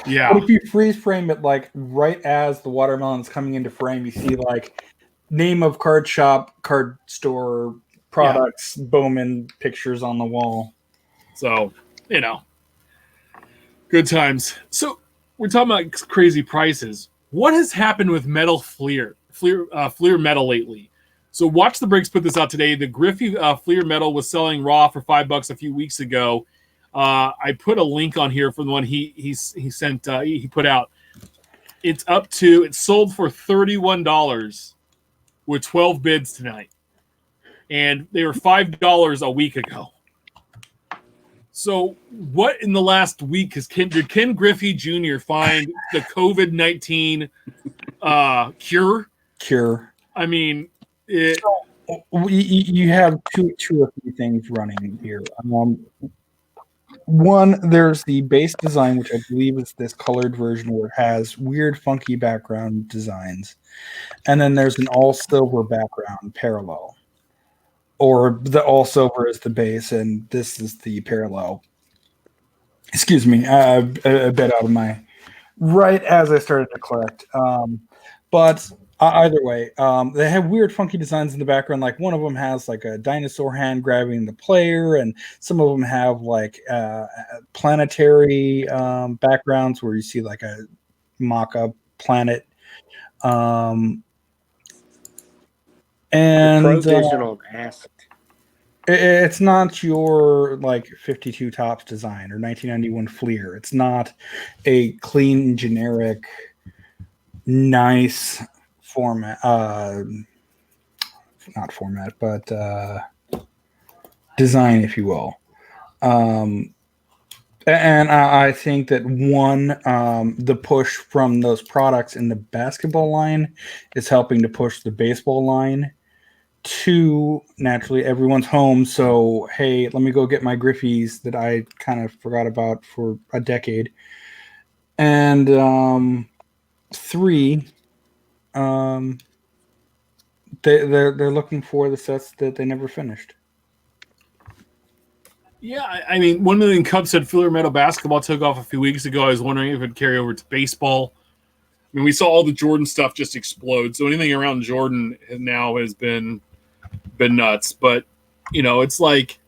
Speaker 1: Yeah.
Speaker 3: But if you freeze frame it like right as the watermelon's coming into frame, you see like name of card shop, card store, products, Bowman pictures on the wall.
Speaker 1: So, good times. So, we're talking about crazy prices. What has happened with metal Fleer metal lately? So, Watch the Bricks put this out today. The Griffey Fleer metal was selling raw for $5 a few weeks ago. I put a link on here for the one he sent. He put out. It's sold for $31 with 12 bids tonight, and they were $5 a week ago. So, what in the last week did Ken Griffey Jr. find the COVID-19 cure?
Speaker 3: Cure.
Speaker 1: I mean,
Speaker 3: you have two or three things running here. One, there's the base design, which I believe is this colored version where it has weird, funky background designs. And then there's an all silver background parallel. Or the all silver is the base, and this is the parallel. Excuse me, a bit out of my right as I started to collect. But either way, they have weird, funky designs in the background. Like one of them has like a dinosaur hand grabbing the player, and some of them have like planetary backgrounds where you see like a mock-up planet. And
Speaker 2: Provision on acid.
Speaker 3: It's not your like 52 Tops design or 1991 Fleer. It's not a clean, generic, nice format. Not format, but design, if you will. And I think that the push from those products in the basketball line is helping to push the baseball line. 2, naturally, everyone's home, so hey, let me go get my Griffies that I kind of forgot about for a decade. And 3, they're looking for the sets that they never finished.
Speaker 1: Yeah, I mean, 1 Million Cups said Fleer Metal Basketball took off a few weeks ago. I was wondering if it'd carry over to baseball. I mean, we saw all the Jordan stuff just explode, so anything around Jordan now has been nuts. But, it's like...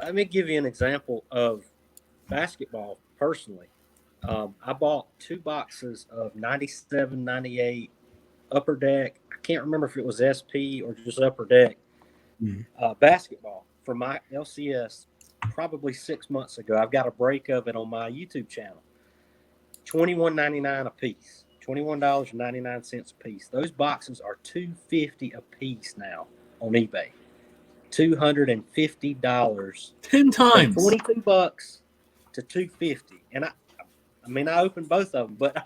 Speaker 2: Let me give you an example of basketball personally. I bought 2 boxes of 97, 98 Upper Deck. I can't remember if it was SP or just Upper Deck basketball for my LCS probably 6 months ago. I've got a break of it on my YouTube channel. $21.99 a piece. $21.99 a piece. Those boxes are $250 a piece now on eBay. $250.
Speaker 1: 10 times.
Speaker 2: $22 to $250. And I opened both of them, but I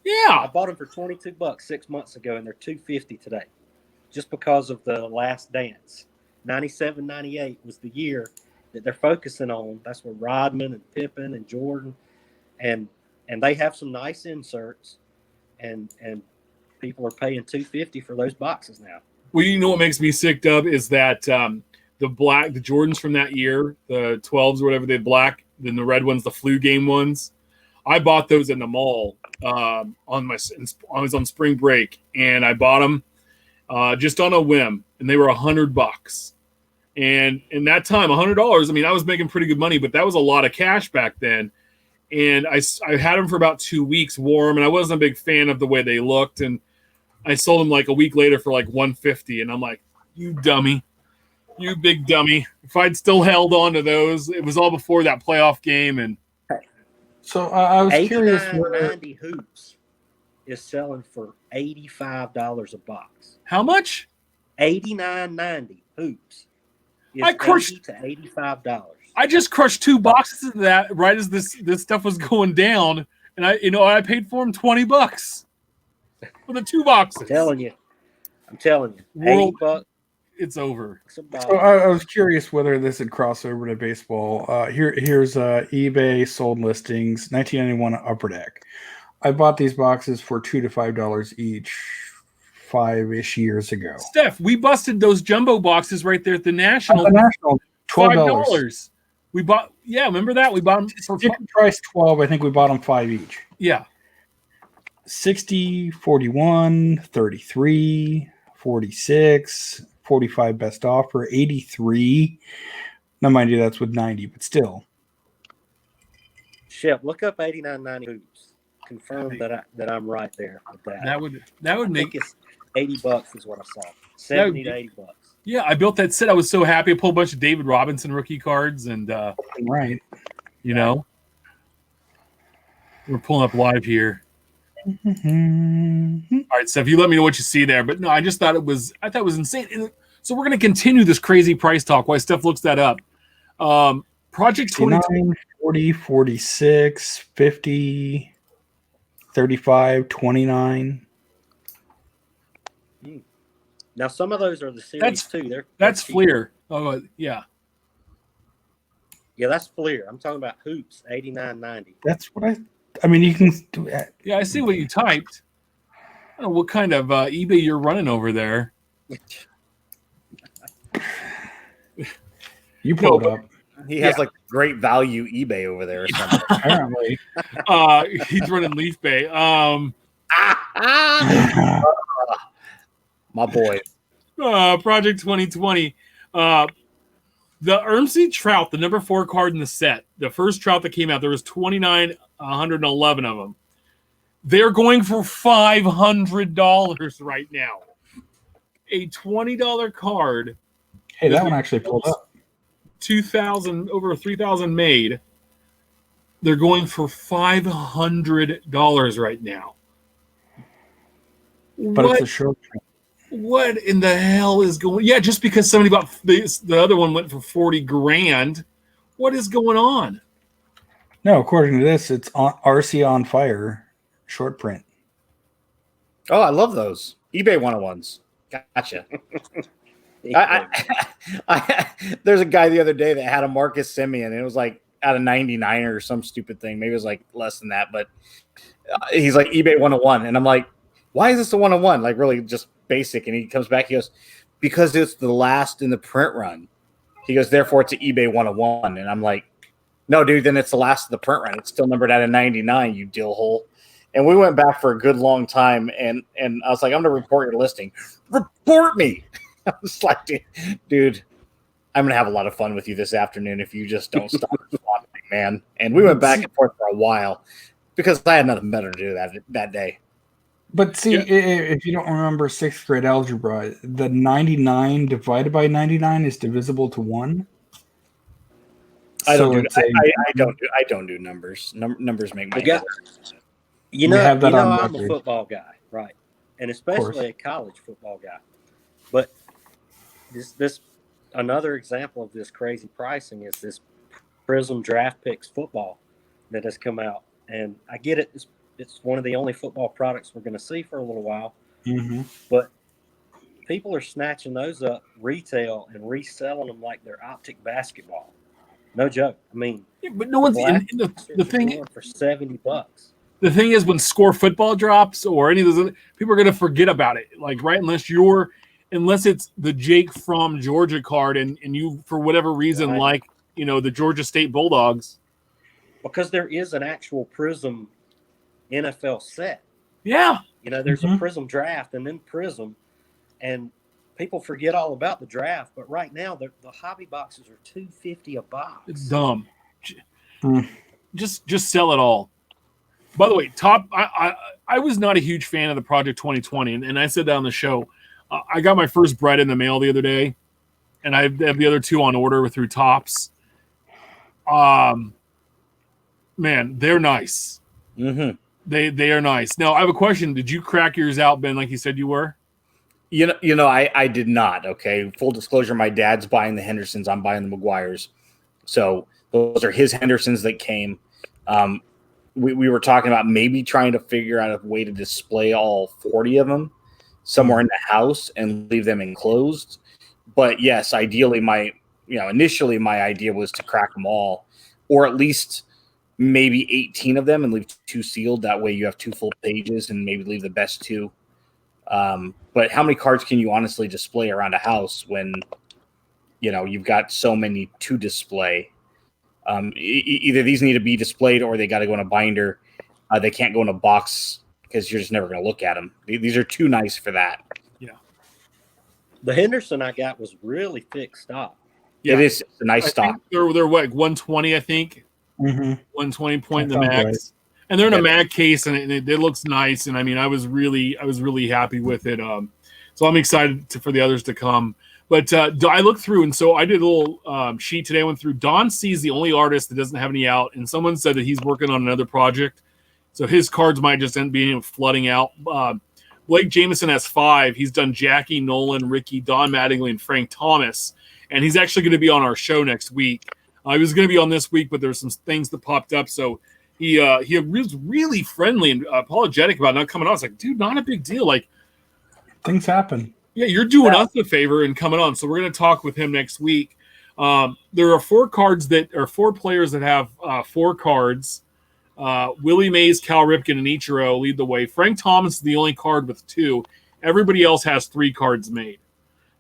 Speaker 1: Yeah.
Speaker 2: bought them for $22 6 months ago, and they're $250 today, just because of the Last Dance. 97, 98 was the year that they're focusing on. That's where Rodman and Pippen and Jordan, and they have some nice inserts, and people are paying $250 for those boxes now.
Speaker 1: Well, you know what makes me sick, Dub, is that the Jordans from that year, the 12s or whatever, they had black, then the red ones, the flu game ones. I bought those in the mall I was on spring break, and I bought them just on a whim, and they were $100. And in that time, $100. I mean, I was making pretty good money, but that was a lot of cash back then. And I had them for about 2 weeks, wore them, and I wasn't a big fan of the way they looked. And I sold them like a week later for like $150, and I'm like, you dummy, you big dummy. If I'd still held on to those, it was all before that playoff game. And
Speaker 3: so I was curious.
Speaker 2: $89.90 hoops is selling for $85 a box.
Speaker 1: How much?
Speaker 2: $89.90 hoops is $80 to $85.
Speaker 1: I just crushed 2 boxes of that right as this stuff was going down, and I paid for them $20 for the 2 boxes.
Speaker 2: I'm telling you, $80.
Speaker 1: It's over.
Speaker 3: So I was curious whether this would cross over to baseball. Here's eBay sold listings, 1991 Upper Deck. I bought these boxes for $2 to $5 each 5-ish years ago.
Speaker 1: Steph, we busted those jumbo boxes right there at the National.
Speaker 3: $12.
Speaker 1: We bought, remember that? We bought them for
Speaker 3: price $12. I think we bought them 5 each.
Speaker 1: Yeah.
Speaker 3: 60, 41, 33, 46, 45 best offer, 83. Now, mind you, that's with 90, but still.
Speaker 2: Shep, look up 89.90 hoops. Confirm that I'm right there with that.
Speaker 1: That would make
Speaker 2: it's $80 is what I saw. 70 to $80.
Speaker 1: Yeah, I built that set. I was so happy. I pulled a bunch of David Robinson rookie cards, and
Speaker 3: right,
Speaker 1: we're pulling up live here.
Speaker 3: Mm-hmm.
Speaker 1: All right, Steph, you let me know what you see there. But no, I just thought it was insane. And so we're going to continue this crazy price talk while Steph looks that up. Project
Speaker 3: 29, 40, 46, 50, 35, 29.
Speaker 2: Now, some of those are the series too.
Speaker 1: That's Fleer. Oh, yeah.
Speaker 2: Yeah, that's Fleer. I'm talking about hoops, $89.90.
Speaker 3: That's what I mean, you can do that.
Speaker 1: Yeah, I see what you typed. I don't know what kind of eBay you're running over there.
Speaker 3: You pull it up.
Speaker 4: He has like great value eBay over there or something.
Speaker 3: Apparently.
Speaker 1: He's running Leaf Bay.
Speaker 4: My boy.
Speaker 1: Project 2020. The Ermsey Trout, the number 4 card in the set, the first Trout that came out, there was 2,911 of them. They're going for $500 right now. A $20 card.
Speaker 3: Hey, that one actually pulled up.
Speaker 1: 2,000, over 3,000 made. They're going for $500 right now.
Speaker 3: But it's a short print.
Speaker 1: What in the hell is going? Yeah, just because somebody bought the other one went for $40,000. What is going on?
Speaker 3: No, according to this, it's RC on Fire short print.
Speaker 4: Oh, I love those eBay 101s. Gotcha. There's a guy the other day that had a Marcus Simeon, and it was like out of 99 or some stupid thing. Maybe it was like less than that, but he's like eBay 101, and I'm like, why is this a 101? Like really just basic. And he comes back, he goes, because it's the last in the print run. He goes, therefore it's an eBay 101. And I'm like, no, dude, then it's the last of the print run. It's still numbered out of 99, you dill hole. And we went back for a good long time, and I was like, I'm going to report your listing. Report me. I was like, dude, I'm going to have a lot of fun with you this afternoon if you just don't stop responding, man. And we went back and forth for a while because I had nothing better to do that day.
Speaker 3: But see,
Speaker 1: Yeah.
Speaker 3: if you don't remember sixth grade algebra, the 99 divided by 99 is divisible to 1.
Speaker 4: I don't
Speaker 3: So
Speaker 4: do.
Speaker 3: it's a
Speaker 4: I don't do numbers. Numbers make my
Speaker 2: We got,
Speaker 4: head hurt.
Speaker 2: you
Speaker 3: We
Speaker 2: know,
Speaker 3: have that
Speaker 2: you know,
Speaker 3: on
Speaker 2: I'm a
Speaker 3: record.
Speaker 2: football guy, right? And
Speaker 3: course.
Speaker 2: especially a college football guy. But this another example of this crazy pricing is this Prism Draft Picks football that has come out, and I get it. It's one of the only football products we're going to see for a little while, but people are snatching those up retail and reselling them like they're optic basketball. No joke. I mean,
Speaker 1: Yeah, but no one's in the
Speaker 2: the
Speaker 1: thing.
Speaker 2: for $70.
Speaker 1: The thing is, when Score Football drops or any of those, people are going to forget about it. Like, right, unless it's the Jake from Georgia card, and you for whatever reason
Speaker 2: Right.
Speaker 1: like the Georgia State Bulldogs.
Speaker 2: Because there is an actual Prism NFL set.
Speaker 1: Yeah,
Speaker 2: There's a Prism draft and then Prism, and people forget all about the draft. But right now, the hobby boxes are $250 a box.
Speaker 1: it's dumb. Just sell it all. By the way, I was not a huge fan of the Project 2020, and I said that on the show. I got my first bread in the mail the other day, and I have the other two on order through Tops. Man, they're nice.
Speaker 4: Mm-hmm.
Speaker 1: They are nice. Now, I have a question. Did you crack yours out, Ben, like you said you were?
Speaker 4: I did not. Okay, full disclosure, my dad's buying the Hendersons. I'm buying the McGuires. So those are his Hendersons that came. We were talking about maybe trying to figure out a way to display all 40 of them somewhere in the house and leave them enclosed. But yes, ideally, initially my idea was to crack them all, or at least maybe 18 of them and leave 2 sealed. That way you have 2 full pages and maybe leave the best 2. But how many cards can you honestly display around a house when, you've got so many to display? Either these need to be displayed or they got to go in a binder. They can't go in a box because you're just never going to look at them. These are too nice for that.
Speaker 1: Yeah.
Speaker 2: The Henderson I got was really thick stock.
Speaker 1: Yeah.
Speaker 4: It is a nice stock.
Speaker 1: They're what, 120, I think. 120 point in the max.
Speaker 3: Right.
Speaker 1: And they're in a mag case, and it looks nice. And I mean, I was really happy with it. So I'm excited for the others to come. But I looked through, and so I did a little sheet today. I went through. Don C's the only artist that doesn't have any out, and someone said that he's working on another project, so his cards might just end being flooding out. Blake Jameson has 5. He's done Jackie, Nolan, Ricky, Don Mattingly, and Frank Thomas, and he's actually going to be on our show next week. He was going to be on this week, but there's some things that popped up, so he was really friendly and apologetic about not coming on. I was like, dude, not a big deal. Like,
Speaker 3: Things happen.
Speaker 1: yeah, you're doing us a favor and coming on. So we're going to talk with him next week. There are 4 players that have 4 cards. Willie Mays, Cal Ripken, and Ichiro lead the way. Frank Thomas is the only card with 2. Everybody else has 3 cards made.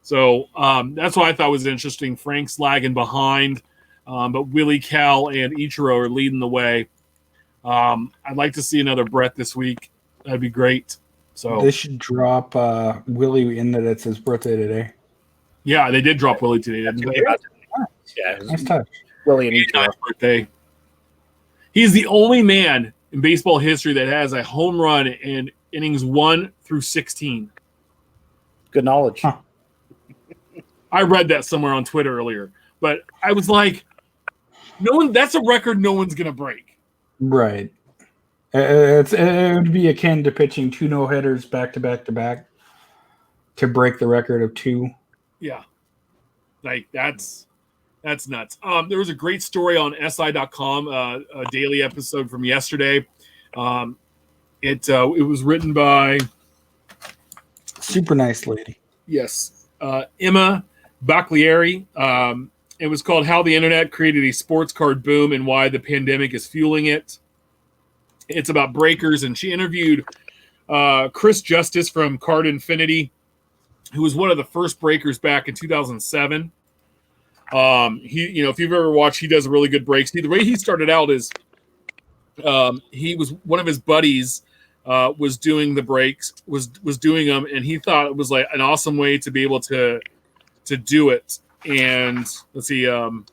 Speaker 1: So that's what I thought was interesting. Frank's lagging behind, but Willie, Cal, and Ichiro are leading the way. I'd like to see another Brett this week. That'd be great. So
Speaker 3: They should drop Willie in that it's his birthday today.
Speaker 1: yeah, they did drop Willie today, didn't they?
Speaker 4: Yeah,
Speaker 3: Nice touch.
Speaker 4: Willie and
Speaker 1: 89th birthday. He's the only man in baseball history that has a home run in innings 1 through 16.
Speaker 4: Good knowledge.
Speaker 3: Huh.
Speaker 1: I read that somewhere on Twitter earlier, but I was like, that's a record no one's going to break.
Speaker 3: Right. It would be akin to pitching 2 no-hitters back to back to back to break the record of 2.
Speaker 1: Yeah. Like, that's nuts. There was a great story on SI.com, a daily episode from yesterday. It was written by
Speaker 3: Super nice lady.
Speaker 1: Yes, Emma Baclieri. It was called How the Internet Created a Sports Card Boom and Why the Pandemic is Fueling It. It's about breakers, and she interviewed Chris Justice from Card Infinity, who was one of the first breakers back in 2007. If you've ever watched, he does really good breaks. The way he started out is he was one of his buddies was doing the breaks, was doing them, and he thought it was like an awesome way to be able to do it. And let's see, and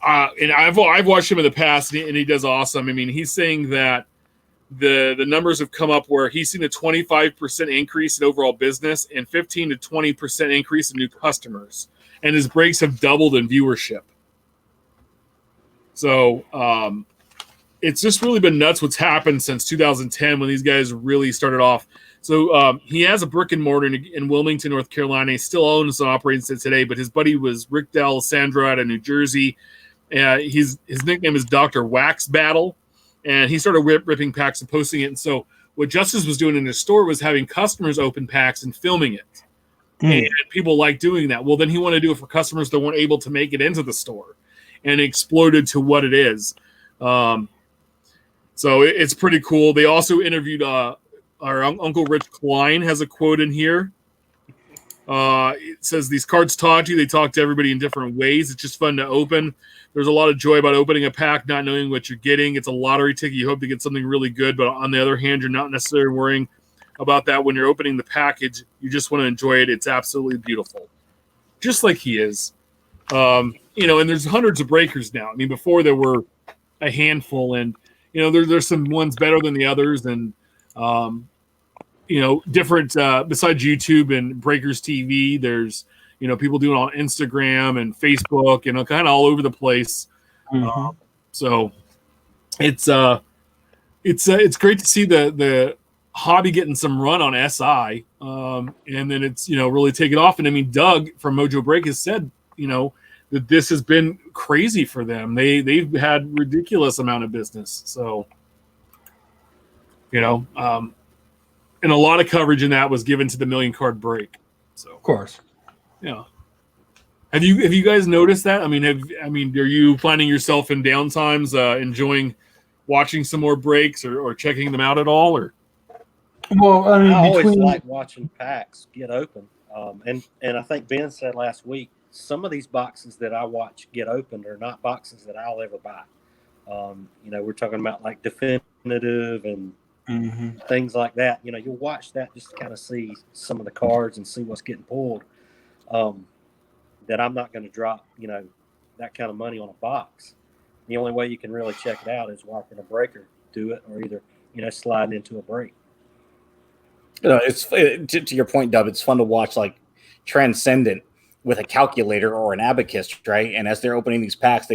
Speaker 1: I've watched him in the past, and he does awesome. I mean, he's saying that the numbers have come up where he's seen a 25% increase in overall business and 15 to 20% increase in new customers, and his breaks have doubled in viewership. So it's just really been nuts what's happened since 2010 when these guys really started off. So he has a brick and mortar in Wilmington, North Carolina. He still owns and operates it today, but his buddy was Rick D'Alessandro out of New Jersey. His nickname is Dr. Wax Battle, and he started ripping packs and posting it. And so what Justice was doing in his store was having customers open packs and filming it. And people like doing that. Well, then he wanted to do it for customers that weren't able to make it into the store, and it exploded to what it is. So it's pretty cool. They also interviewed our Uncle Rich Klein has a quote in here. It says, these cards talk to you. They talk to everybody in different ways. It's just fun to open. There's a lot of joy about opening a pack, not knowing what you're getting. It's a lottery ticket. You hope to get something really good, but on the other hand, you're not necessarily worrying about that when you're opening the package. You just want to enjoy it. It's absolutely beautiful. Just like he is. And there's hundreds of breakers now. I mean, before there were a handful, and there's some ones better than the others, and different besides YouTube and Breakers TV, there's people doing it on Instagram and Facebook, kind of all over the place. So it's great to see the hobby getting some run on SI, and then it's really taken off. And I mean, Doug from Mojo Break has said that this has been crazy for them. They've had ridiculous amount of business. So and a lot of coverage in that was given to the million card break. So
Speaker 3: Of course.
Speaker 1: yeah. Have you guys noticed that? I mean, are you finding yourself in downtimes enjoying watching some more breaks or checking them out at all? Or
Speaker 3: Well, I mean,
Speaker 2: I always like watching packs get open. And I think Ben said last week, some of these boxes that I watch get opened are not boxes that I'll ever buy. We're talking about like definitive and things like that. You'll watch that just to kind of see some of the cards and see what's getting pulled. That I'm not going to drop, that kind of money on a box. The only way you can really check it out is watching a breaker do it, or either, slide into a break.
Speaker 4: It's to your point, Dub. It's fun to watch like Transcendent with a calculator or an abacus, right? And as they're opening these packs,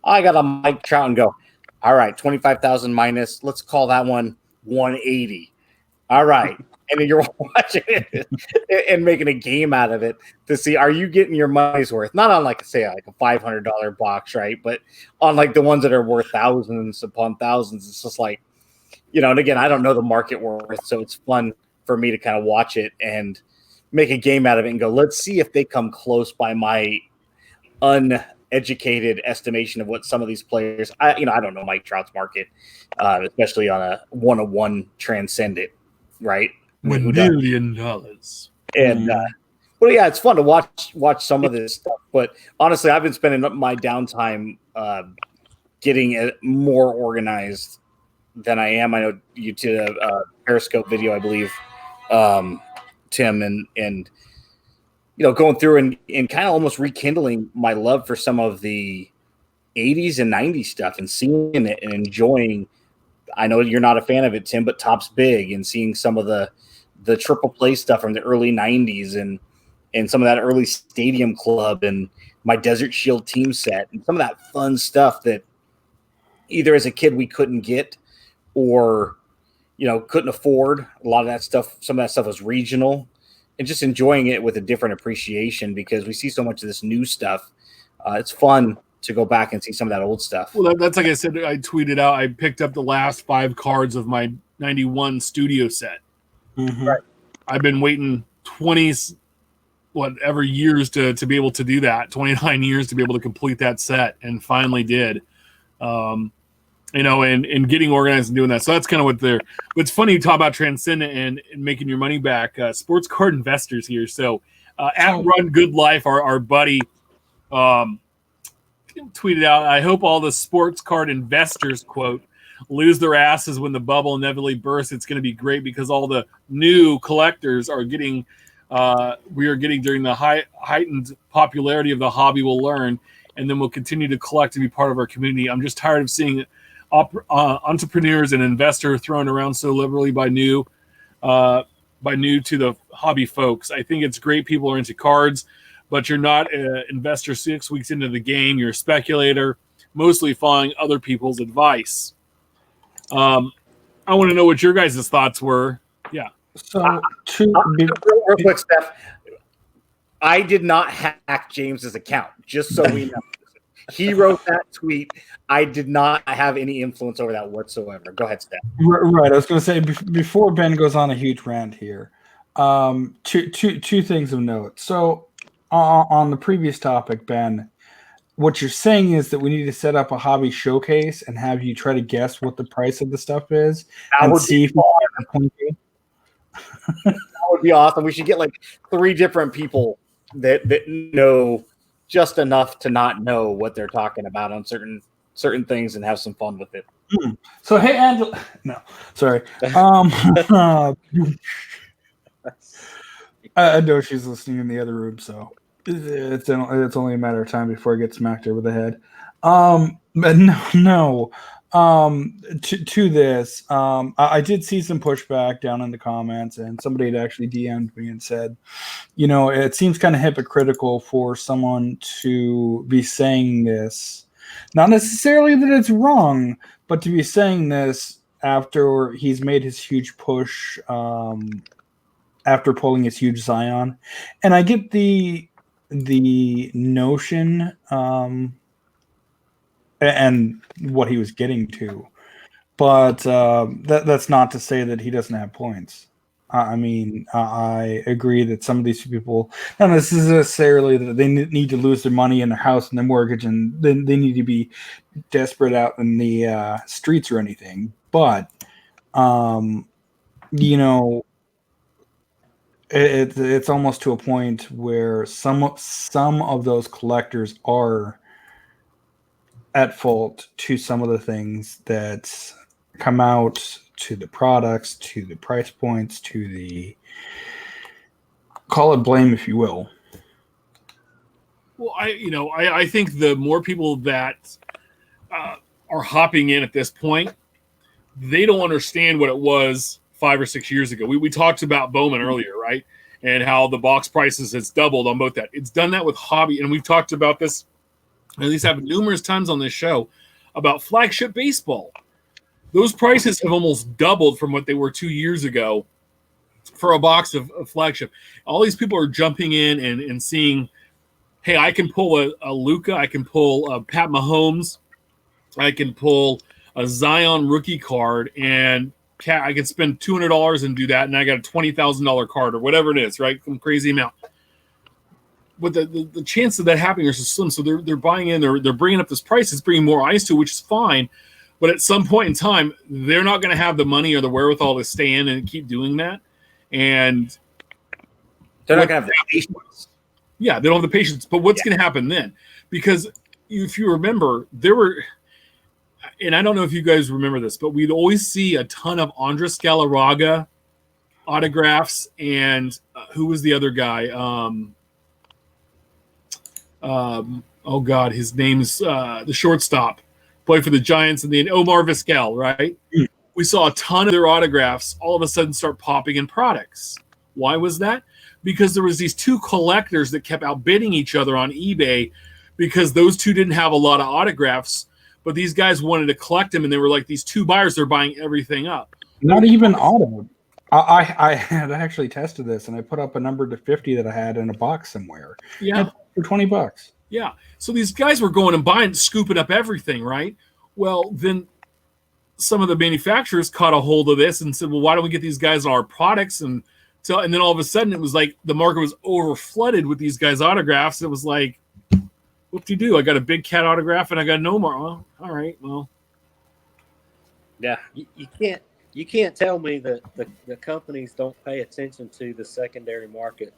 Speaker 4: I got a Mike Trout and go, all right, 25,000 minus. Let's call that one 180. All right. And then you're watching it and making a game out of it to see, are you getting your money's worth? Not on like a $500 box, right? But on like the ones that are worth thousands upon thousands. It's just like, and again, I don't know the market worth. So it's fun for me to kind of watch it and make a game out of it and go, let's see if they come close by my uneducated estimation of what some of these players, I don't know Mike Trout's market, especially on a 101 Transcendent, right?
Speaker 1: $1 million.
Speaker 4: And well, yeah, it's fun to watch some of this stuff. But honestly, I've been spending my downtime getting more organized than I am. I know you did a Periscope video, I believe, Tim, and going through and kind of almost rekindling my love for some of the 80s and 90s stuff and seeing it and enjoying. I know you're not a fan of it, Tim, but Top's Big, and seeing some of the triple play stuff from the early 90s and some of that early Stadium Club and my Desert Shield team set and some of that fun stuff that either as a kid we couldn't get or couldn't afford. A lot of that stuff, some of that stuff was regional, and just enjoying it with a different appreciation because we see so much of this new stuff. It's fun to go back and see some of that old stuff.
Speaker 1: Well, that's like I said, I tweeted out, I picked up the last 5 cards of my 91 studio set.
Speaker 4: Right.
Speaker 1: I've been waiting 20 whatever years to be able to do that, 29 years to be able to complete that set, and finally did. And getting organized and doing that. So that's kind of what it's funny you talk about Transcendent and making your money back. Sports card investors here. So at Run Good Life, our buddy tweeted out, I hope all the sports card investors, quote, lose their asses when the bubble inevitably bursts. It's going to be great because all the new collectors are getting during the heightened popularity of the hobby will learn, and then we'll continue to collect and be part of our community. I'm just tired of seeing entrepreneurs and investor thrown around so liberally by new to the hobby folks. I think it's great people are into cards, but you're not an investor 6 weeks into the game. You're a speculator, mostly following other people's advice. I want to know what your guys' thoughts were. Yeah.
Speaker 3: So,
Speaker 4: real quick, Steph. I did not hack James's account, just so we know. He wrote that tweet. I did not have any influence over that whatsoever. Go ahead, Steph.
Speaker 3: Right. I was going to say, before Ben goes on a huge rant here, two things of note. So, on the previous topic, Ben, what you're saying is that we need to set up a hobby showcase and have you try to guess what the price of the stuff is and see if you can point you.
Speaker 4: That would be awesome. We should get like 3 different people that know just enough to not know what they're talking about on certain things and have some fun with it.
Speaker 3: So, hey, Angela. No, sorry. I know she's listening in the other room, so it's only a matter of time before I get smacked over the head. But no. To this, I did see some pushback down in the comments, and somebody had actually DM'd me and said, it seems kind of hypocritical for someone to be saying this, not necessarily that it's wrong, but to be saying this after he's made his huge push, after pulling his huge Zion. And I get the notion, and what he was getting to, but that's not to say that he doesn't have points. I mean, I agree that some of these people, not necessarily that they need to lose their money and their house and their mortgage, and then they need to be desperate out in the streets or anything. But it's almost to a point where some of those collectors are at fault to some of the things that come out, to the products, to the price points, to the, call it blame if you will.
Speaker 1: Well, I think the more people that are hopping in at this point, they don't understand what it was 5 or 6 years ago. We talked about Bowman earlier, right? And how the box prices has doubled on both that. It's done that with hobby, and we've talked about this, at least have numerous times on this show, about flagship baseball. Those prices have almost doubled from what they were 2 years ago for a box of flagship. All these people are jumping in and seeing, hey, I can pull a Luka, I can pull a Pat Mahomes, I can pull a Zion rookie card, and I can spend $200 and do that, and I got a $20,000 card or whatever it is, right? Some crazy amount. But the chance of that happening are so slim. So they're buying in, they're bringing up this price. It's bringing more eyes to it, which is fine. But at some point in time, they're not going to have the money or the wherewithal to stay in and keep doing that. And
Speaker 4: they're not going to have the patience.
Speaker 1: Yeah, they don't have the patience. But what's going to happen then? Because if you remember, there were, and I don't know if you guys remember this, but we'd always see a ton of Andres Galarraga autographs, and who was the other guy? Oh God, his name's the shortstop, played for the Giants, and then Omar Vizquel, right? Mm. We saw a ton of their autographs all of a sudden start popping in products. Why was that? Because there was these 2 collectors that kept outbidding each other on eBay, because those 2 didn't have a lot of autographs, but these guys wanted to collect them, and they were like these 2 buyers. They're buying everything up.
Speaker 3: Not even auto. I had actually tested this, and I put up a number to 50 that I had in a box somewhere.
Speaker 1: Yeah.
Speaker 3: For $20.
Speaker 1: Yeah. So these guys were going and buying, scooping up everything, right? Well, then some of the manufacturers caught a hold of this and said, well, why don't we get these guys our products? And then all of a sudden it was like the market was over flooded with these guys' autographs. It was like, what do you do? I got a Big Cat autograph and I got no more. Oh, all right. Well,
Speaker 2: yeah, you can't tell me that the companies don't pay attention to the secondary market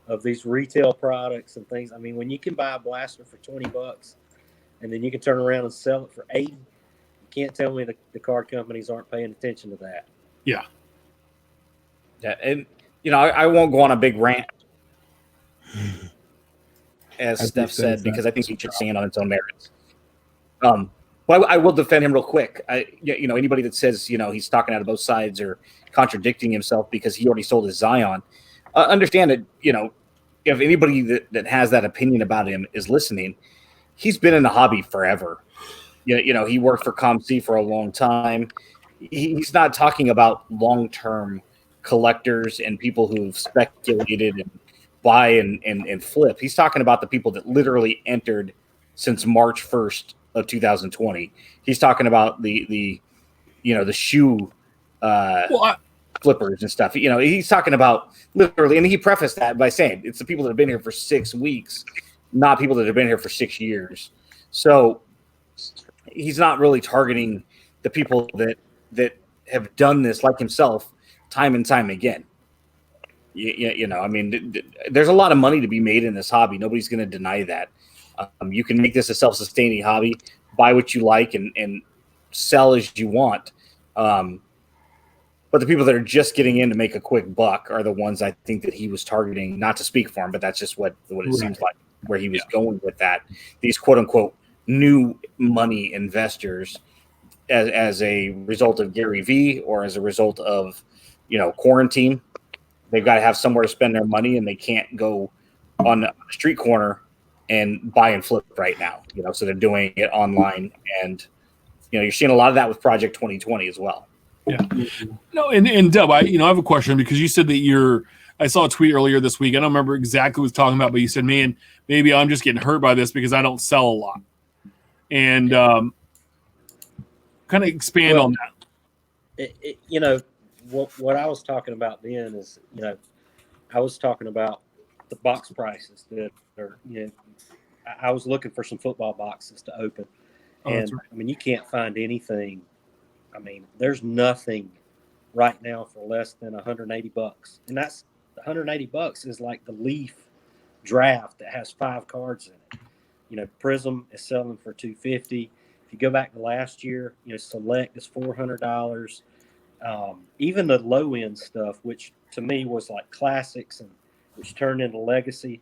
Speaker 2: of these retail products and things. I mean, when you can buy a blaster for $20 and then you can turn around and sell it for $80, you can't tell me the card companies aren't paying attention to that.
Speaker 1: Yeah.
Speaker 4: Yeah, and I won't go on a big rant, as Steph said, because I think he should stand on its own merits. Well, I will defend him real quick. Anybody that says he's talking out of both sides or contradicting himself because he already sold his Zion, understand that if anybody that has that opinion about him is listening, he's been in the hobby forever. He worked for ComC for a long time. He's not talking about long-term collectors and people who've speculated and buy and flip. He's talking about the people that literally entered since March 1st of 2020. He's talking about the shoe flippers and stuff. He's talking about literally, and he prefaced that by saying it's the people that have been here for 6 weeks, not people that have been here for 6 years. So he's not really targeting the people that have done this like himself time and time again. There's a lot of money to be made in this hobby. Nobody's going to deny that. You can make this a self-sustaining hobby, buy what you like and sell as you want. But the people that are just getting in to make a quick buck are the ones I think that he was targeting, not to speak for him, but that's just what it seems like where he was going with that. These quote unquote new money investors as a result of Gary V or as a result of, quarantine. They've got to have somewhere to spend their money and they can't go on a street corner and buy and flip right now, so they're doing it online. And, you're seeing a lot of that with Project 2020 as well.
Speaker 1: Yeah. No, and Dub, I have a question because you said that I saw a tweet earlier this week. I don't remember exactly what he was talking about, but you said, man, maybe I'm just getting hurt by this because I don't sell a lot. And kind of expand on
Speaker 2: that. What I was talking about then is, I was talking about the box prices that are, I was looking for some football boxes to open. And right. You can't find anything. There's nothing right now for less than $180. And that's $180 is like the Leaf draft that has 5 cards in it. Prism is selling for $250. If you go back to last year, Select is $400. Even the low end stuff, which to me was like Classics and which turned into Legacy.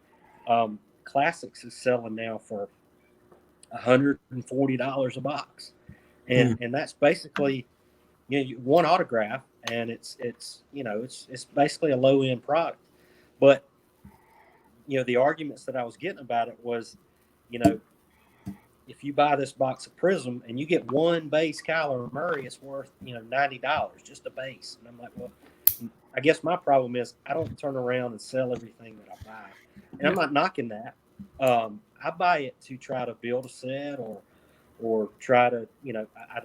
Speaker 2: Classics is selling now for $140 a box. And that's basically, one autograph, and it's basically a low end product. But the arguments that I was getting about it was, if you buy this box of Prism and you get one base Kyler Murray, it's worth $90 just a base. And I'm like, well, I guess my problem is I don't turn around and sell everything that I buy, and I'm not knocking that. I buy it to try to build a set or try to,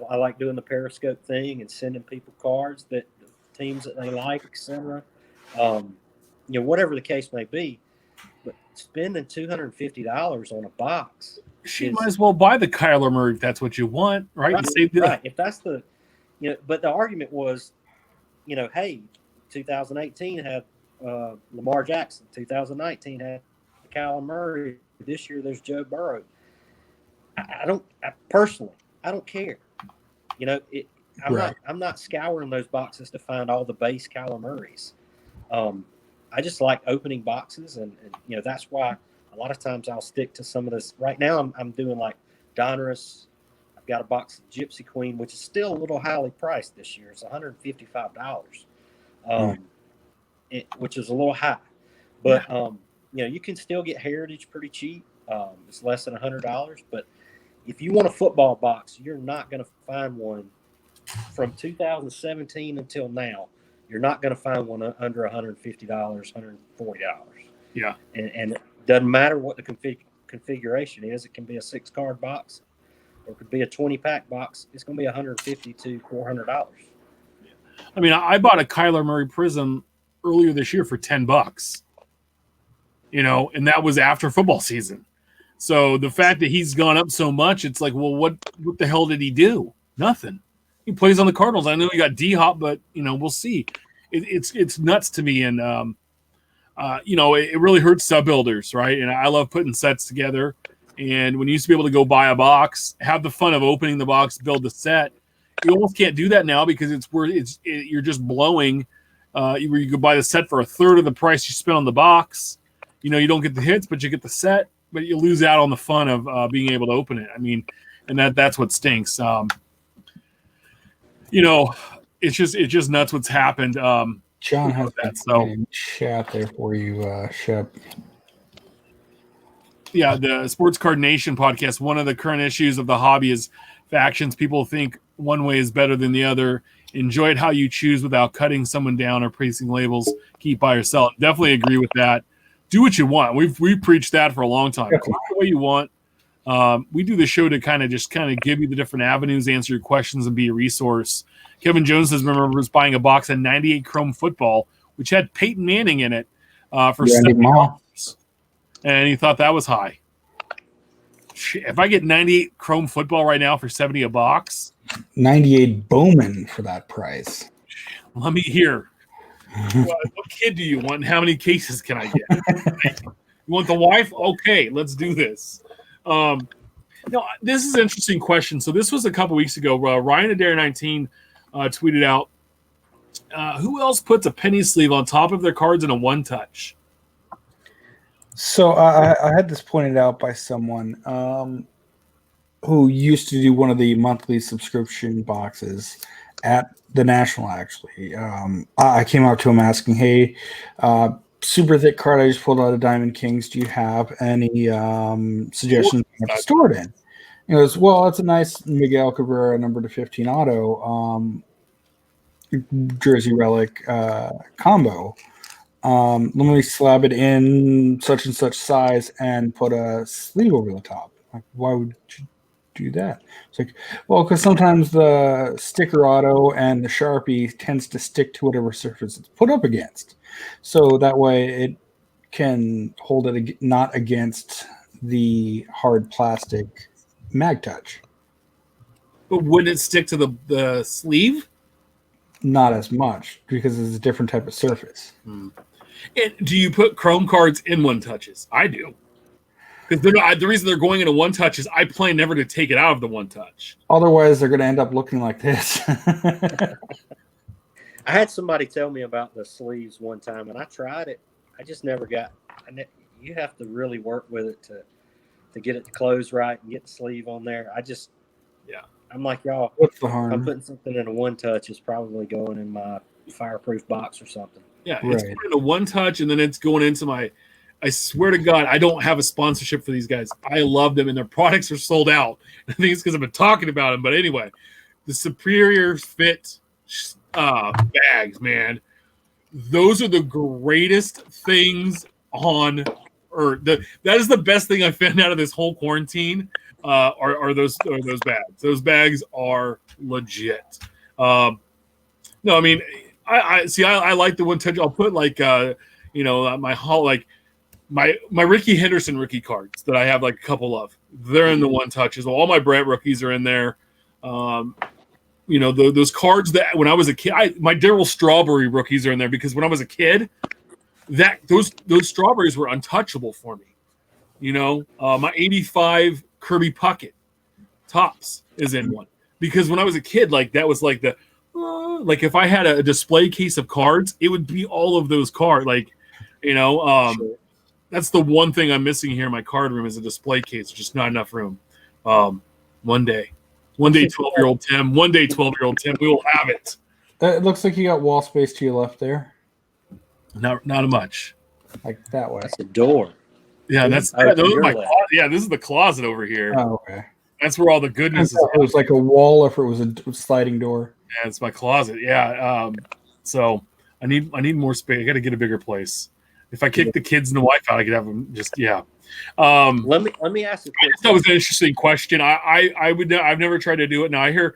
Speaker 2: I like doing the Periscope thing and sending people cards that teams that they like, etc. Whatever the case may be, but spending $250 on a box.
Speaker 1: She might as well buy the Kyler Murray if that's what you want, right?
Speaker 2: Right. If that's the, but the argument was, hey, 2018 had Lamar Jackson. 2019 had Kyler Murray. This year there's Joe Burrow. I personally don't care. I'm not scouring those boxes to find all the base Kyler Murrays. I just like opening boxes, and that's why a lot of times I'll stick to some of this. Right now I'm doing like Donruss. I've got a box of Gypsy Queen, which is still a little highly priced this year. It's $155, which is a little high. But you can still get Heritage pretty cheap. It's less than $100. But if you want a football box, you're not going to find one from 2017 until now. You're not going to find one under $150, $140.
Speaker 1: Yeah.
Speaker 2: And it doesn't matter what the configuration is. It can be a 6-card box, or it could be a 20-pack box. It's going to be $150 to $400.
Speaker 1: I bought a Kyler Murray Prism earlier this year for $10. And that was after football season. So the fact that he's gone up so much, it's like, well, what the hell did he do? Nothing. He plays on the Cardinals. I know he got D-Hop, but we'll see. It's nuts to me, and it really hurts sub builders, right? And I love putting sets together. And when you used to be able to go buy a box, have the fun of opening the box, build the set, you almost can't do that now because you're just blowing. You could buy the set for a third of the price you spent on the box. You don't get the hits, but you get the set, but you lose out on the fun of being able to open it. and that's what stinks. You know, it's just nuts what's happened.
Speaker 3: John has
Speaker 1: that,
Speaker 3: been
Speaker 1: so
Speaker 3: in chat there for you, Shep.
Speaker 1: yeah, the Sports Card Nation podcast. One of the current issues of the hobby is factions. People think one way is better than the other. Enjoy it how you choose without cutting someone down or placing labels. Keep, buy, or sell. Definitely agree with that. Do what you want. We've preached that for a long time. Do it the way you want. We do the show to kind of give you the different avenues, answer your questions, and be a resource. Kevin Jones says, remembers buying a box of 98 Chrome Football, which had Peyton Manning in it, for $70. And he thought that was high. If I get 98 Chrome Football right now for $70 a box,
Speaker 3: 98 Bowman for that price.
Speaker 1: let me hear. What kid do you want? And how many cases can I get? You want the wife? Okay, let's do this. No, this is an interesting question. So this was a couple weeks ago. Ryan Adair 19 tweeted out, who else puts a penny sleeve on top of their cards in a one-touch?
Speaker 3: So I had this pointed out by someone who used to do one of the monthly subscription boxes at the National, actually. I came out to him asking, hey, super thick card I just pulled out of Diamond Kings. Do you have any suggestions to store it in? He goes, well, it's a nice Miguel Cabrera number to 15 auto jersey relic combo. Let me slab it in such and such size and put a sleeve over the top. Like, why would you do that? It's like, well, because sometimes the sticker auto and the Sharpie tends to stick to whatever surface it's put up against. So that way it can hold it not against the hard plastic mag touch.
Speaker 1: But wouldn't it stick to the sleeve?
Speaker 3: Not as much because it's a different type of surface.
Speaker 1: And do you put Chrome cards in one touches? I do. Because the reason they're going into one touch is I plan never to take it out of the one touch.
Speaker 3: Otherwise, they're going to end up looking like this.
Speaker 2: I had somebody tell me about the sleeves one time, and I tried it. I just never got. You have to really work with it to get it to close right and get the sleeve on there. I'm like, y'all.
Speaker 3: What's the harm?
Speaker 2: I'm putting something in a one touch. It's probably going in my fireproof box or something.
Speaker 1: Yeah, it's going into one touch, and then it's going into my. I swear to God, I don't have a sponsorship for these guys. I love them, and their products are sold out. I think it's because I've been talking about them. But anyway, the Superior Fit bags, man. Those are the greatest things on earth. That is the best thing I found out of this whole quarantine. Are those bags? Those bags are legit. No, I mean, I see. I like the one touch. I'll put my Ricky Henderson rookie cards that I have like a couple of. They're in the one touches. All my Brett rookies are in there. Those cards that when I was a kid, my Darryl Strawberry rookies are in there because when I was a kid, those strawberries were untouchable for me. My 85 Kirby Puckett Tops is in one because when I was a kid, like that was like like if I had a display case of cards, it would be all of those cards. Sure. That's the one thing I'm missing here in my card room is a display case. Just not enough room. One day, 12-year-old Tim. One day, 12-year-old Tim. We will have it.
Speaker 3: It looks like you got wall space to your left there.
Speaker 1: Not much.
Speaker 3: Like that way.
Speaker 2: That's a door.
Speaker 1: Yeah, those are my closet. Yeah, this is the closet over here.
Speaker 3: Oh, okay.
Speaker 1: That's where all the goodness is.
Speaker 3: It was like a wall, or if it was a sliding door.
Speaker 1: Yeah, it's my closet. Yeah. So I need more space. I got to get a bigger place. If I kick the kids and the wife out, I could have them just
Speaker 2: Let me ask you.
Speaker 1: That was an interesting question. I've never tried to do it. Now I hear.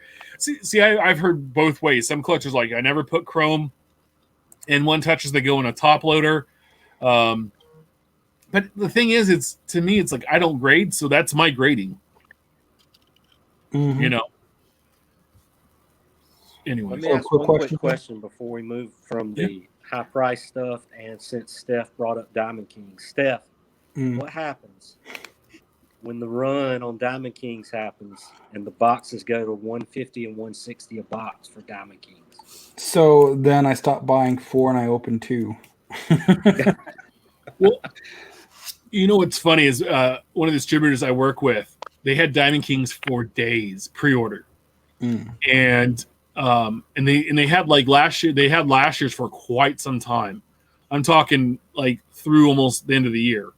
Speaker 1: I've heard both ways. Some collectors like I never put Chrome in one touches. They go in a top loader. But the thing is, to me, it's like I don't grade, so that's my grading.
Speaker 3: Mm-hmm.
Speaker 1: Anyway,
Speaker 2: let me ask one quick question before we move from the high price stuff. And since Steph brought up Diamond Kings, Steph, what happens when the run on Diamond Kings happens and the boxes go to $150 and $160 a box for Diamond Kings?
Speaker 3: So then I stopped buying 4 and I opened 2.
Speaker 1: Well, what's funny is one of the distributors I work with, they had Diamond Kings for days pre-order,
Speaker 3: Mm.
Speaker 1: and they had like last year. They had last year's for quite some time. I'm talking like through almost the end of the year,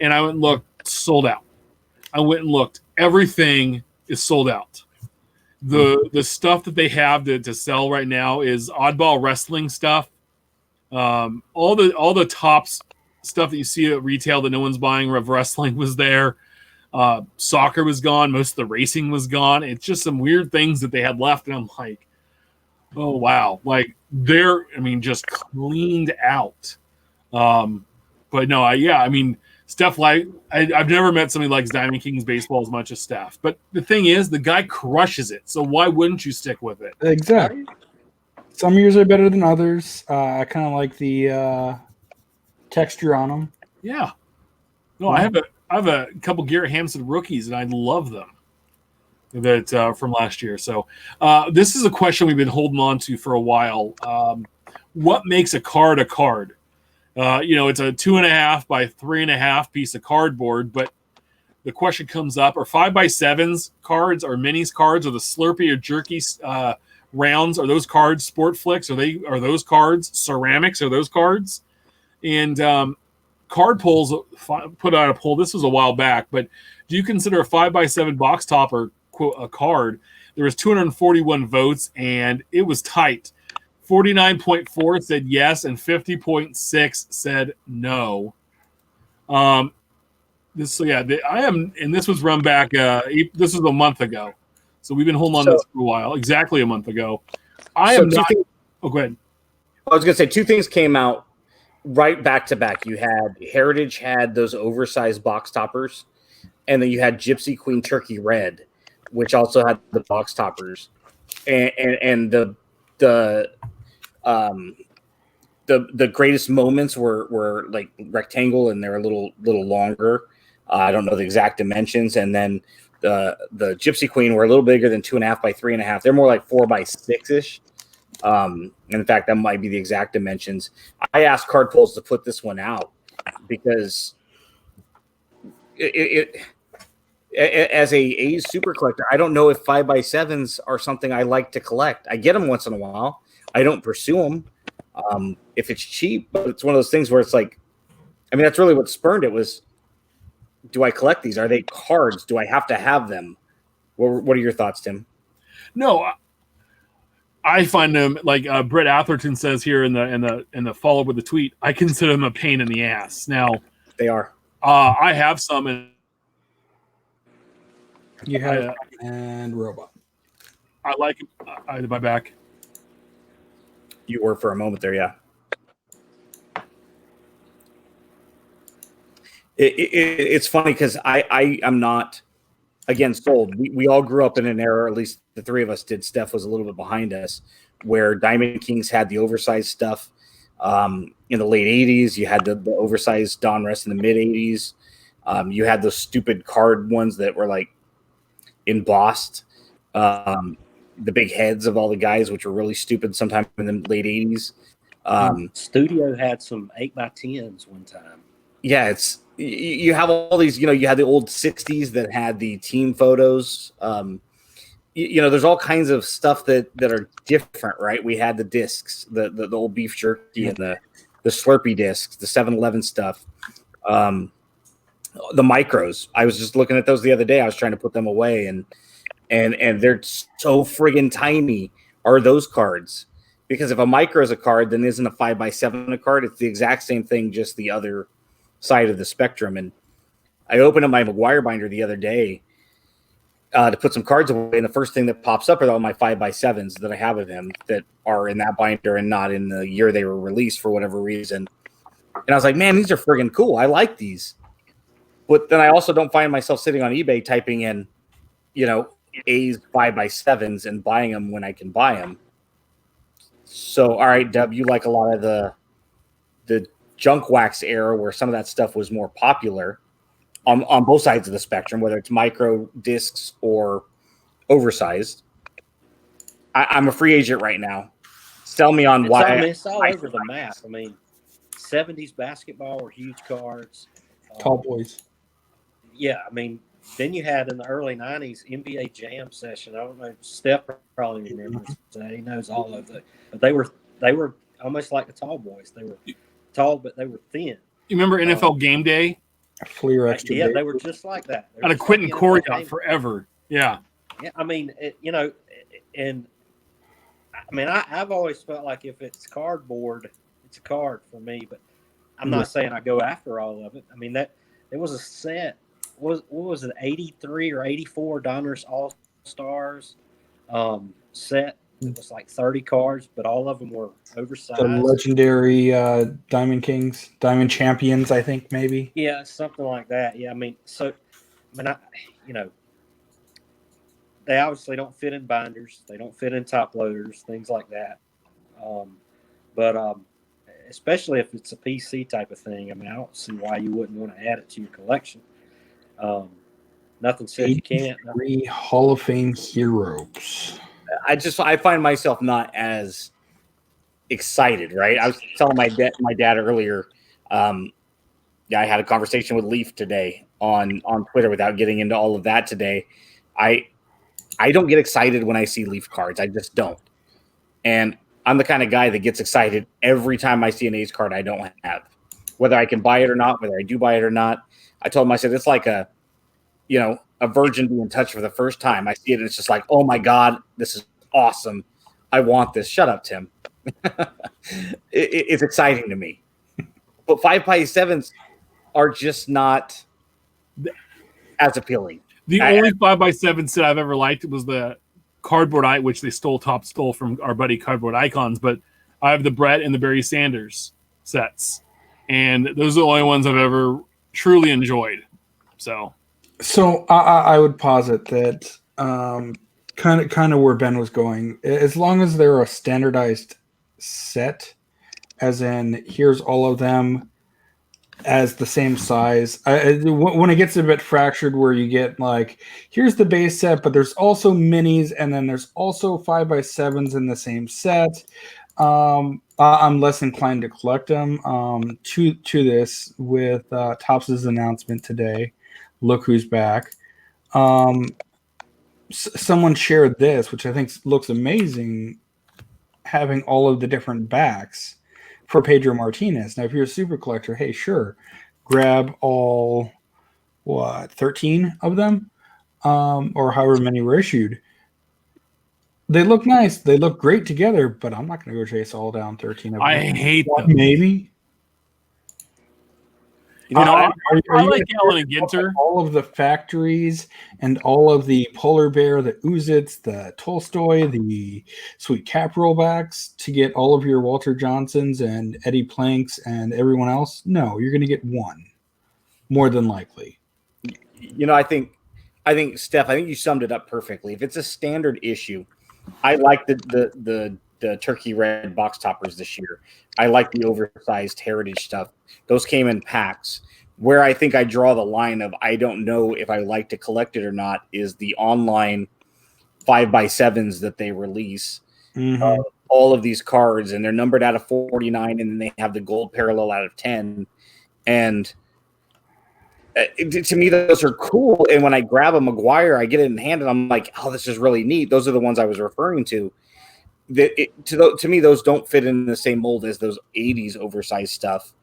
Speaker 1: and I went and looked, sold out. I went and looked. Everything is sold out. The stuff that they have to sell right now is oddball wrestling stuff. All the tops stuff that you see at retail that no one's buying of wrestling was there. Soccer was gone. Most of the racing was gone. It's just some weird things that they had left, and I'm like, oh wow, like just cleaned out. But no, Steph, like I've never met somebody like Diamond Kings baseball as much as Steph. But the thing is, the guy crushes it. So why wouldn't you stick with it?
Speaker 3: Exactly. Some years are better than others. I kind of like the texture on them.
Speaker 1: Yeah. No, I have a couple Garrett Hampson rookies, and I love them. That from last year. So this is a question we've been holding on to for a while. What makes a card a card? It's a 2.5 by 3.5 piece of cardboard, but the question comes up: are 5x7s cards, or minis cards, or the Slurpee or Jerky rounds? Are those cards Sport Flicks? Are those cards ceramics? Are those cards? And Card Polls put out a poll. This was a while back, but do you consider a 5x7 box topper quote a card? There was 241 votes, and it was tight. 49.4 said yes, and 50.6 said no. This was run back. This was a month ago, so we've been holding on to this for a while. Exactly a month ago. Go ahead.
Speaker 4: I was going to say two things came out right back to back. You had Heritage had those oversized box toppers, and then you had Gypsy Queen Turkey Red, which also had the box toppers, and the greatest moments were like rectangle, and they're a little longer. I don't know the exact dimensions, and then the Gypsy Queen were a little bigger than 2.5 by 3.5. They're more like 4 by 6-ish. In fact, that might be the exact dimensions. I asked Card Polls to put this one out because as a A's super collector, I don't know if 5x7s are something I like to collect. I get them once in a while. I don't pursue them if it's cheap, but it's one of those things where it's like, that's really what spurned it was, do I collect these? Are they cards? Do I have to have them? What are your thoughts, Tim?
Speaker 1: No, I find them like Brett Atherton says here in the follow up with the tweet. I consider them a pain in the ass. Now
Speaker 4: they are.
Speaker 1: I have some, and
Speaker 3: you have and Robot.
Speaker 1: I like my back.
Speaker 4: You were for a moment there, yeah. It's funny because I am not, again, sold. We all grew up in an era, or at least the three of us did. Steph was a little bit behind us, where Diamond Kings had the oversized stuff in the late 80s. You had the oversized Donruss in the mid 80s. You had those stupid card ones that were like embossed. The big heads of all the guys, which were really stupid sometime in the late 80s.
Speaker 2: Studio had some 8x10s one time.
Speaker 4: Yeah, you have all these, you had the old 60s that had the team photos. There's all kinds of stuff that are different, right? We had the discs, the old beef jerky and the Slurpee discs, the 7-Eleven stuff, the micros. I was just looking at those the other day. I was trying to put them away, and they're so friggin' tiny are those cards. Because if a micro is a card, then isn't a 5x7 a card? It's the exact same thing, just the other side of the spectrum. And I opened up my McGuire binder the other day to put some cards away, and the first thing that pops up are all my 5x7s that I have of him that are in that binder and not in the year they were released for whatever reason. And I was like, man, these are friggin' cool. I like these. But then I also don't find myself sitting on eBay typing in, A's 5x7s and buying them when I can buy them. So, all right, Dub, you like a lot of the junk wax era where some of that stuff was more popular on both sides of the spectrum, whether it's micro discs or oversized. I'm a free agent right now. Sell me on why.
Speaker 2: It's all over the map. 70s basketball were huge cards.
Speaker 3: Tall boys.
Speaker 2: Yeah, Then you had in the early '90s NBA Jam session. I don't know. Steph probably remembers that. He knows all of it. But they were almost like the tall boys. They were tall, but they were thin.
Speaker 1: You remember NFL Game Day?
Speaker 3: Fleer extra.
Speaker 2: Yeah, they were just like that.
Speaker 1: Out of Quentin Corey got forever. Yeah.
Speaker 2: Yeah, I mean, and I mean, I've always felt like if it's cardboard, it's a card for me. But I'm not saying I go after all of it. I mean, that it was a set. What was it, 83 or 84 Donruss All Stars set? It was like 30 cards, but all of them were oversized.
Speaker 3: The legendary Diamond Kings, Diamond Champions, I think maybe.
Speaker 2: Yeah, something like that. Yeah, I mean, they obviously don't fit in binders. They don't fit in top loaders, things like that. But especially if it's a PC type of thing, I mean, I don't see why you wouldn't want to add it to your collection. Nothing says you can't.
Speaker 3: 3 Hall of Fame heroes.
Speaker 4: I find myself not as excited, right? I was telling my dad earlier. I had a conversation with Leaf today on Twitter without getting into all of that today. I don't get excited when I see Leaf cards. I just don't. And I'm the kind of guy that gets excited every time I see an A's card I don't have, whether I can buy it or not, whether I do buy it or not. I told him, I said, it's like a virgin being touched for the first time. I see it and it's just like, oh my God, this is awesome. I want this. Shut up, Tim. It's exciting to me. But 5x7s are just not as appealing.
Speaker 1: The only 5x7 set I've ever liked was the Cardboard Eye, which they stole from our buddy Cardboard Icons. But I have the Brett and the Barry Sanders sets. And those are the only ones I've ever truly enjoyed. So
Speaker 3: I would posit that kind of where Ben was going. As long as they're a standardized set, as in here's all of them as the same size. When it gets a bit fractured, where you get like here's the base set, but there's also minis, and then there's also 5x7s in the same set. I'm less inclined to collect them. To this with Topps' announcement today. Look who's back. Someone shared this, which I think looks amazing, having all of the different backs for Pedro Martinez. Now, if you're a super collector, hey, sure, grab all, 13 of them, or however many were issued. They look nice. They look great together, but I'm not going to go chase all down 13 of them.
Speaker 1: I hate them.
Speaker 3: Maybe.
Speaker 1: I like Allen and Ginter.
Speaker 3: All of the factories and all of the Polar Bear, the Uzits, the Tolstoy, the Sweet Cap rollbacks to get all of your Walter Johnsons and Eddie Planks and everyone else. No, you're going to get one, more than likely.
Speaker 4: I think Steph, I think you summed it up perfectly. If it's a standard issue, I like the turkey red box toppers this year. I like the oversized heritage stuff. Those came in packs. Where I think I draw the line of I don't know if I like to collect it or not is the online 5x7s that they release.
Speaker 3: Mm-hmm.
Speaker 4: All of these cards, and they're numbered out of 49, and then they have the gold parallel out of 10. And to me, those are cool. And when I grab a McGuire, I get it in hand, and I'm like, oh, this is really neat. Those are the ones I was referring to. To me, those don't fit in the same mold as those 80s oversized stuff.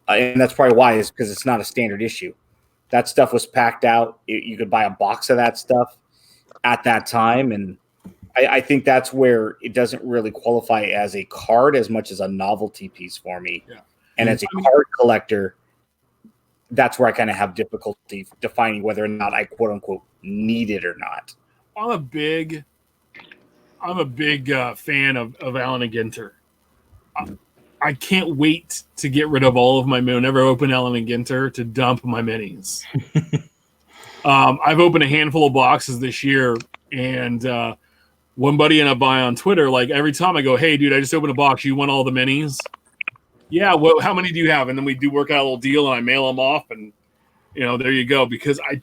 Speaker 4: And that's probably why, is because it's not a standard issue. That stuff was packed out. You could buy a box of that stuff at that time. And I think that's where it doesn't really qualify as a card as much as a novelty piece for me. Yeah. And as a card collector, that's where I kind of have difficulty defining whether or not I quote unquote need it or not.
Speaker 1: I'm a big fan of Allen and Ginter. I can't wait to get rid of all of my whenever I open Allen and Ginter to dump my minis. I've opened a handful of boxes this year, and one buddy and I buy on Twitter, like every time I go, hey, dude, I just opened a box. You want all the minis? Yeah, well, how many do you have? And then we do work out a little deal, and I mail them off, and there you go. Because I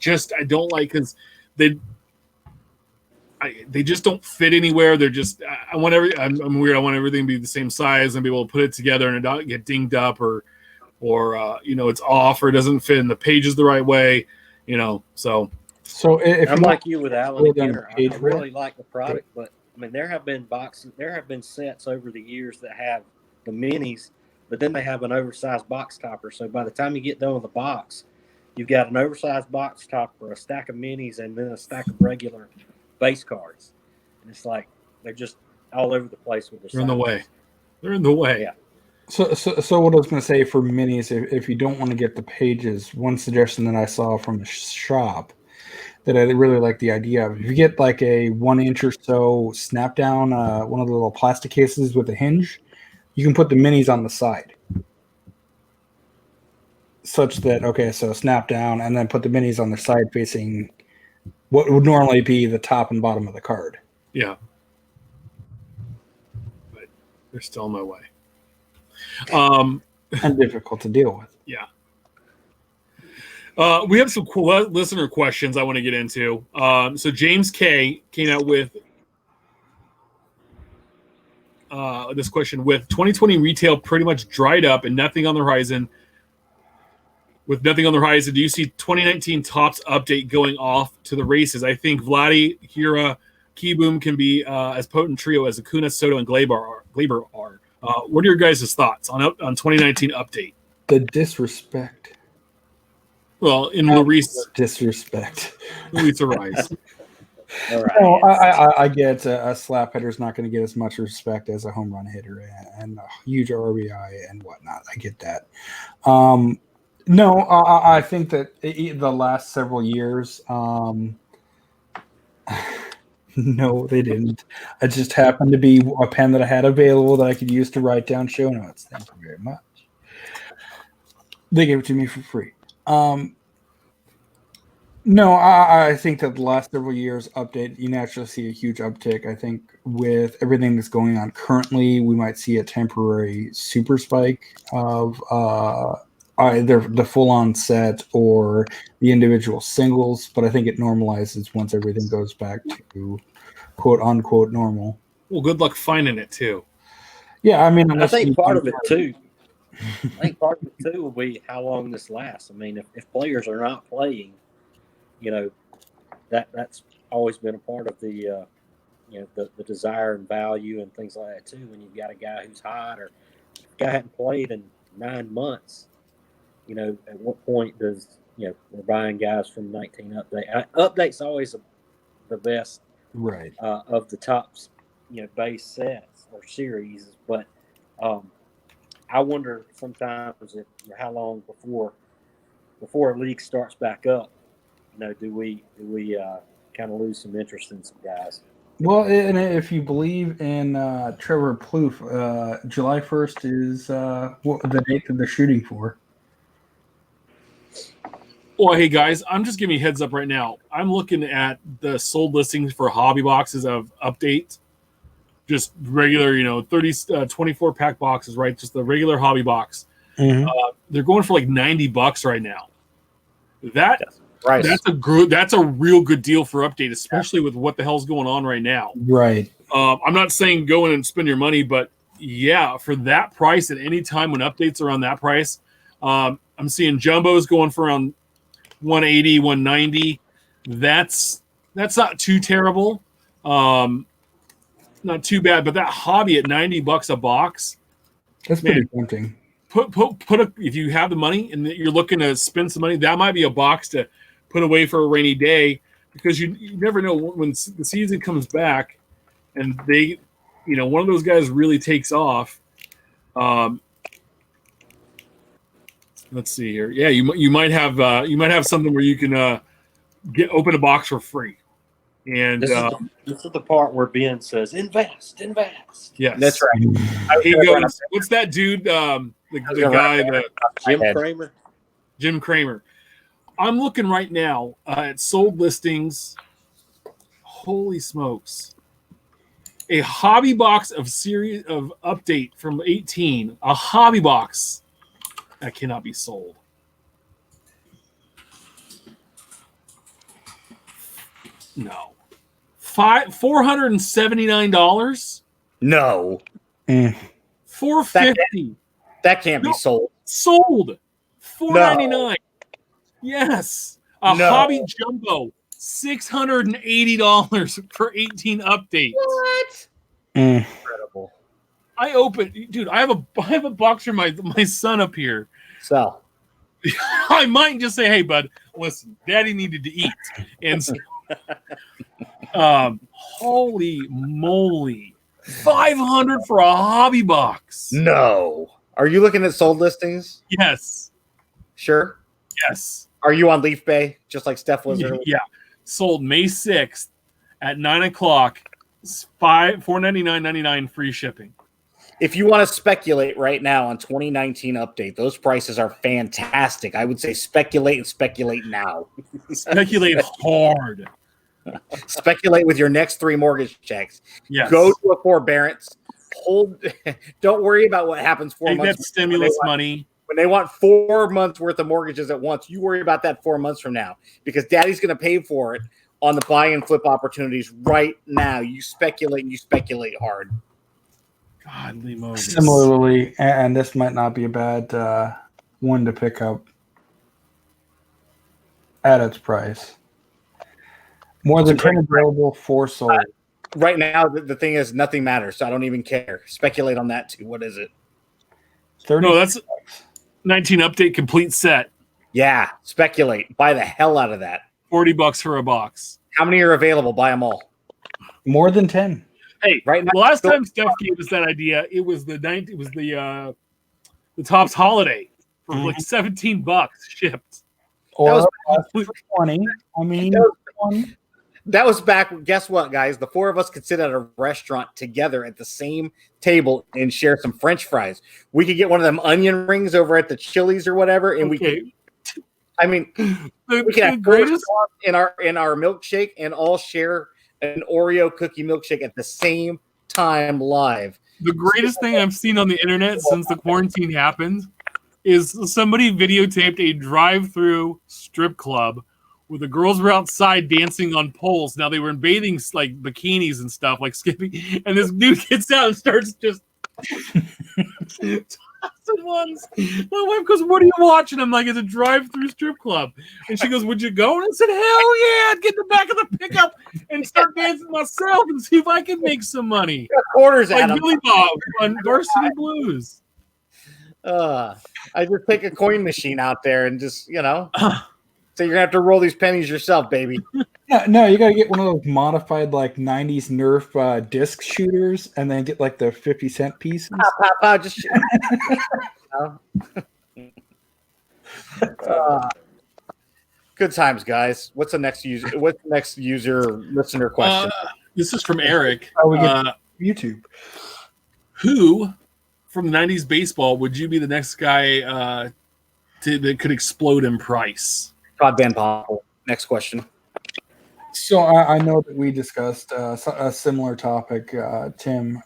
Speaker 1: don't like, because they just don't fit anywhere. They're just I'm weird. I want everything to be the same size and be able to put it together and not get dinged up or it's off or it doesn't fit in the pages the right way. So
Speaker 3: So if
Speaker 2: I'm
Speaker 3: you
Speaker 2: like you with Alan
Speaker 3: Well, then
Speaker 2: Kenner. I
Speaker 3: page
Speaker 2: really like the product, but I mean, there have been boxes, there have been sets over the years that have the minis, but then they have an oversized box topper. So by the time you get done with the box, you've got an oversized box topper, a stack of minis, and then a stack of regular base cards. And it's like they're just all over the place with their
Speaker 1: They're in the
Speaker 2: sizes.
Speaker 1: way. They're in the way.
Speaker 2: Yeah.
Speaker 3: So what I was going to say for minis, if you don't want to get the pages, one suggestion that I saw from the shop that I really like the idea of, if you get like a 1 inch or so snap down, one of the little plastic cases with a hinge, you can put the minis on the side. Such that, okay, so snap down and then put the minis on the side facing what would normally be the top and bottom of the card.
Speaker 1: Yeah. But they're still in my way.
Speaker 3: And difficult to deal with.
Speaker 1: Yeah. We have some cool listener questions I want to get into. So James K came out with this question: with 2020 retail pretty much dried up and nothing on the horizon, do you see 2019 Topps update going off to the races? I think Vladdy, Hira, Keyboom can be as potent trio as Acuna, Soto, and Glaber are. What are your guys' thoughts on 2019 update?
Speaker 3: The disrespect.
Speaker 1: Well, in Luis
Speaker 3: Disrespect.
Speaker 1: Arise.
Speaker 2: All right.
Speaker 3: No, I get a slap hitter's not going to get as much respect as a home run hitter and a huge RBI and whatnot. I get that. No, I think that the last several years, no, they didn't. It just happened to be a pen that I had available that I could use to write down show notes. Thank you very much. They gave it to me for free. No, I think that the last several years update, you naturally see a huge uptick. I think with everything that's going on currently, we might see a temporary super spike of either the full-on set or the individual singles, but I think it normalizes once everything goes back to quote-unquote normal.
Speaker 1: Well, good luck finding it, too.
Speaker 3: Yeah, I mean,
Speaker 2: I think part of it too. I think part of it too will be how long this lasts. I mean, if players are not playing, you know, that's always been a part of the the desire and value and things like that too. When you've got a guy who's hot or a guy hadn't played in 9 months, you know, at what point does we're buying guys from 19 update? Update's always the best,
Speaker 3: right,
Speaker 2: of the Topps base sets or series, but I wonder sometimes how long before a league starts back up, do we kind of lose some interest in some guys?
Speaker 3: Well, and if you believe in Trevor Plouffe, July 1st is the date that they're shooting for.
Speaker 1: Well, hey guys, I'm just giving you a heads up right now. I'm looking at the sold listings for hobby boxes of update. Just regular, 24 pack boxes, right? Just the regular hobby box.
Speaker 3: Mm-hmm.
Speaker 1: They're going for like $90 right now. That's a real good deal for update, especially with what the hell's going on right now.
Speaker 3: Right.
Speaker 1: I'm not saying go in and spend your money, but yeah, for that price at any time when updates are on that price, I'm seeing jumbos going for around 180, 190. That's not too terrible. Not too bad, but that hobby at $90 a box,
Speaker 3: that's pretty tempting.
Speaker 1: If you have the money and you're looking to spend some money, that might be a box to put away for a rainy day, because you never know when the season comes back and they, one of those guys really takes off. Let's see here. Yeah, you might have something where you can open a box for free. And
Speaker 2: this is the part where Ben says, invest.
Speaker 1: Yes,
Speaker 4: that's right.
Speaker 1: He goes, what's that dude? The guy, Jim Cramer. I'm looking right now at sold listings. Holy smokes. A hobby box of series of update from 18. A hobby box that cannot be sold. No. $479?
Speaker 4: No.
Speaker 1: $450.
Speaker 4: That can't be sold.
Speaker 1: Sold. $499. Yes. A hobby jumbo. $680 for 18 updates.
Speaker 4: What?
Speaker 3: Mm.
Speaker 4: Incredible.
Speaker 1: I open, dude. I have a box for my son up here.
Speaker 4: So
Speaker 1: I might just say, hey, bud, listen, Daddy needed to eat, and so, holy moly, 500 for a hobby box.
Speaker 4: no. Are you looking at sold listings?
Speaker 1: Yes,
Speaker 4: Sure.
Speaker 1: yes,
Speaker 4: Are you on Leaf Bay, just like Steph was earlier?
Speaker 1: yeah. Sold May 6th at 9:00. $499.99 free shipping.
Speaker 4: If you want to speculate right now on 2019 update, those prices are fantastic. I would say speculate and speculate now.
Speaker 1: Speculate hard.
Speaker 4: Speculate with your next 3 mortgage checks.
Speaker 1: Yes.
Speaker 4: Go to a forbearance. Hold. Don't worry about what happens 4
Speaker 1: Take
Speaker 4: months.
Speaker 1: that stimulus money.
Speaker 4: When they want 4 months worth of mortgages at once, you worry about that 4 months from now because Daddy's going to pay for it on the buy and flip opportunities right now. You speculate and you speculate hard.
Speaker 1: Godly Moses.
Speaker 3: Similarly, and this might not be a bad one to pick up at its price. More than 10 available, 4 sold.
Speaker 4: Right now, the thing is, nothing matters, so I don't even care. Speculate on that too. What is it?
Speaker 3: 30.
Speaker 1: No, that's 19 update complete set.
Speaker 4: Yeah, speculate. Buy the hell out of that.
Speaker 1: $40 for a box.
Speaker 4: How many are available? Buy them all.
Speaker 3: More than 10.
Speaker 1: Hey,
Speaker 4: Right now,
Speaker 1: the last time Steph gave us that idea, it was the Topps holiday for like $17 shipped.
Speaker 3: Or
Speaker 4: That
Speaker 3: for 20. I mean,
Speaker 4: That was back. Guess what, guys? The 4 of us could sit at a restaurant together at the same table and share some French fries. We could get one of them onion rings over at the Chili's or whatever, and we could. I mean, we could have
Speaker 1: greatest
Speaker 4: in our milkshake and all share an Oreo cookie milkshake at the same time live.
Speaker 1: The greatest thing I've seen on the internet since the quarantine happened is somebody videotaped a drive-through strip club where the girls were outside dancing on poles. Now they were in bathing like bikinis and stuff, like skipping. And this dude gets out and starts just tossing ones. My wife goes, "What are you watching?" I'm like, "It's a drive-through strip club." And she goes, "Would you go?" And I said, "Hell yeah!" I'd get in the back of the pickup and start dancing myself and see if I can make some money.
Speaker 4: Quarters
Speaker 1: Like
Speaker 4: at 'em.
Speaker 1: Billy Bob on Varsity Blues.
Speaker 4: I just take a coin machine out there and just, so you're gonna have to roll these pennies yourself, baby.
Speaker 3: No, you gotta get one of those modified like '90s Nerf disc shooters, and then get like the 50-cent pieces.
Speaker 4: Pow, just good times, guys. What's the next user? What's the next listener question?
Speaker 1: This is from Eric.
Speaker 3: We get YouTube.
Speaker 1: Who from the '90s baseball would you be the next guy that could explode in price?
Speaker 4: Todd Van Poppel. Next question.
Speaker 3: So I know that we discussed a similar topic, Tim.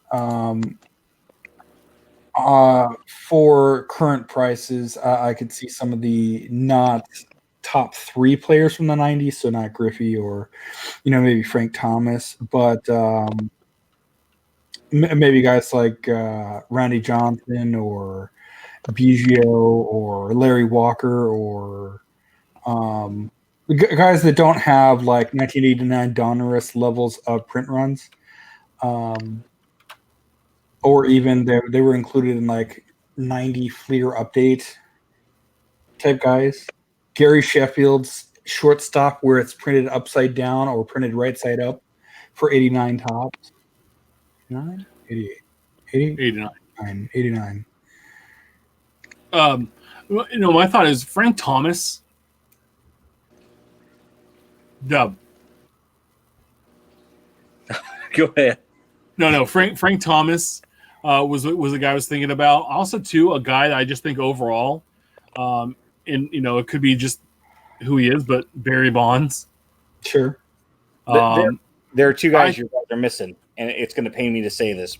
Speaker 3: For current prices, I could see some of the not top 3 players from the '90s, so not Griffey or, maybe Frank Thomas, but maybe guys like Randy Johnson or Biggio or Larry Walker or guys that don't have like 1989 Donruss levels of print runs, or even they were included in like 90 Fleer update type guys. Gary Sheffield's shortstop where it's printed upside down or printed right side up for 89 tops. 89? 88. 89.
Speaker 1: My thought is Frank Thomas. Dub.
Speaker 2: Go ahead.
Speaker 1: No. Frank Thomas was the guy I was thinking about. Also, too, a guy that I just think overall, and it could be just who he is, but Barry Bonds.
Speaker 3: Sure.
Speaker 4: There are 2 guys you guys are missing, and it's going to pain me to say this.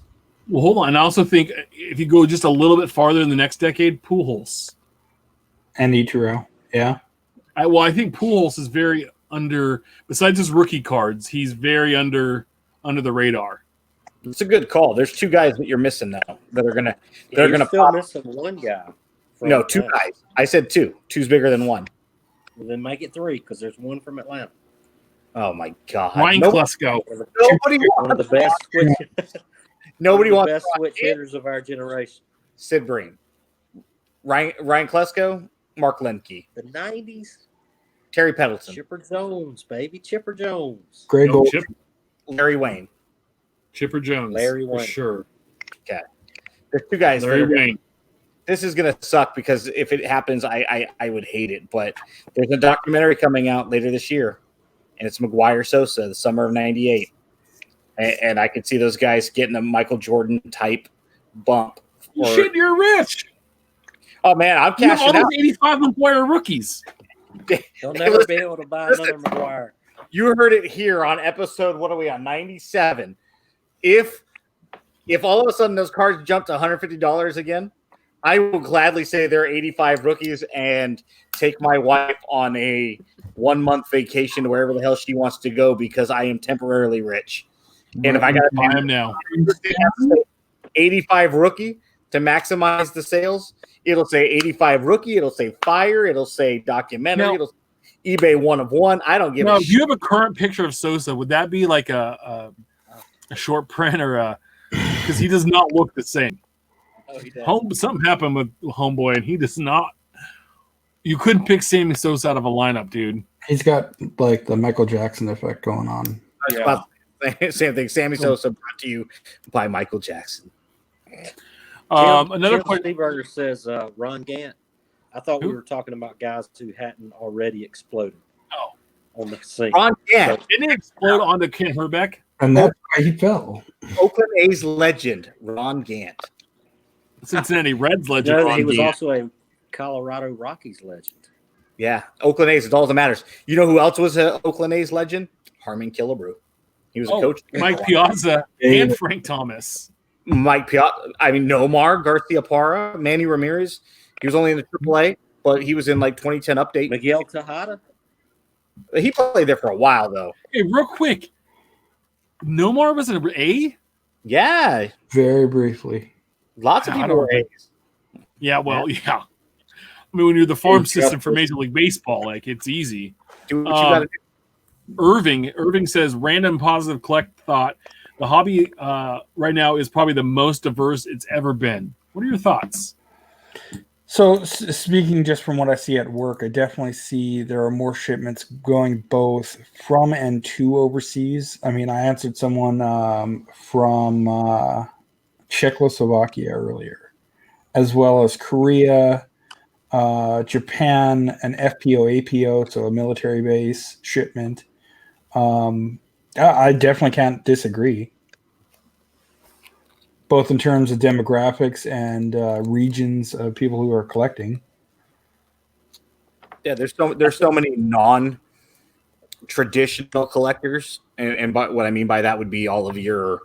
Speaker 1: Well, hold on. I also think if you go just a little bit farther in the next decade, Pujols.
Speaker 3: And Ichiro. Yeah.
Speaker 1: I think Pujols is very under. Besides his rookie cards, he's very under the radar.
Speaker 4: It's a good call. There's 2 guys that you're missing now that are gonna
Speaker 2: still
Speaker 4: pop.
Speaker 2: missing one guy.
Speaker 4: No, 2 guys. I said 2. 2's bigger than 1.
Speaker 2: Well, then make it 3 because there's one from Atlanta.
Speaker 4: Oh my God!
Speaker 1: Ryan Klesko.
Speaker 4: Nobody
Speaker 2: One of the best switch,
Speaker 4: Nobody
Speaker 2: one of the
Speaker 4: wants
Speaker 2: best switch hitters of our generation.
Speaker 4: Sid Bream, Ryan Klesko, Mark Lemke,
Speaker 2: The '90s.
Speaker 4: Terry Pendleton,
Speaker 2: Chipper Jones, baby, Chipper Jones.
Speaker 3: Greg
Speaker 1: No,
Speaker 3: Old.
Speaker 4: Larry Wayne.
Speaker 1: Chipper Jones.
Speaker 2: Larry
Speaker 1: for
Speaker 2: Wayne.
Speaker 1: sure.
Speaker 4: There's two guys.
Speaker 1: Larry Wayne.
Speaker 4: This is gonna suck because if it happens, I would hate it. But there's a documentary coming out later this year, and it's McGuire Sosa, the summer of '98, and I could see those guys getting a Michael Jordan type bump.
Speaker 1: Shit, you're rich.
Speaker 4: Oh man, I'm
Speaker 1: You have all
Speaker 4: cashing out.
Speaker 1: those 85 McGuire rookies.
Speaker 2: They'll never be able to buy another McGuire.
Speaker 4: You heard it here on episode. What are we on? 97. If all of a sudden those cards jump to $150 again, I will gladly say there are 85 rookies and take my wife on a 1-month vacation to wherever the hell she wants to go because I am temporarily rich. And if I got to
Speaker 1: Buy him now.
Speaker 4: 85 rookie to maximize the sales, it'll say 85 rookie, it'll say fire, it'll say documentary,
Speaker 1: Now-
Speaker 4: it'll say eBay 1 of 1. I don't give
Speaker 1: No,
Speaker 4: a
Speaker 1: if
Speaker 4: shit.
Speaker 1: you have a current picture of Sosa, would that be like a short print or a? Because he does not look the same.
Speaker 2: Oh, he does.
Speaker 1: Something happened with Homeboy, and he does not. You couldn't pick Sammy Sosa out of a lineup, dude.
Speaker 3: He's got like the Michael Jackson effect going on.
Speaker 4: I was about to say, same thing. Sammy Sosa brought to you by Michael Jackson.
Speaker 1: Another
Speaker 2: Jim
Speaker 1: question.
Speaker 2: Steeberger says Ron Gant. I thought
Speaker 1: Who?
Speaker 2: we were talking about guys who hadn't already exploded.
Speaker 1: Oh.
Speaker 2: On the scene.
Speaker 4: Ron Gant,
Speaker 1: Didn't it explode onto Kent Herbeck?
Speaker 3: And that's why he fell.
Speaker 4: Oakland A's legend, Ron Gant.
Speaker 1: Cincinnati Reds
Speaker 2: You
Speaker 1: legend.
Speaker 2: know that
Speaker 1: Ron
Speaker 2: he was
Speaker 1: Gant.
Speaker 2: also a Colorado Rockies legend.
Speaker 4: Yeah, Oakland A's is all that matters. You know who else was an Oakland A's legend? Harmon Killebrew. He was a coach.
Speaker 1: Mike Piazza and Frank Thomas.
Speaker 4: Mike Piazza. I mean, Nomar Garciaparra, Manny Ramirez. He was only in the AAA, but he was in like 2010 update.
Speaker 2: Miguel Tejada.
Speaker 4: He played there for a while, though.
Speaker 1: Hey, real quick. Nomar was an A?
Speaker 4: Yeah,
Speaker 3: Very briefly.
Speaker 4: lots of
Speaker 1: I
Speaker 4: people
Speaker 1: don't
Speaker 4: were A's.
Speaker 1: Yeah, well, yeah. I mean, when you're the farm
Speaker 2: Hey,
Speaker 1: system
Speaker 2: Jeff.
Speaker 1: for Major League Baseball, like it's easy.
Speaker 4: Do what you got to do.
Speaker 1: Irving says, random positive collect thought. The hobby right now is probably the most diverse it's ever been. What are your thoughts?
Speaker 3: So speaking just from what I see at work, I definitely see there are more shipments going both from and to overseas. I mean, I answered someone from Czechoslovakia earlier, as well as Korea, Japan, an FPO, APO, so a military base shipment. I definitely can't disagree, both in terms of demographics and regions of people who are collecting.
Speaker 4: Yeah, there's so many non-traditional collectors, and what I mean by that would be all of your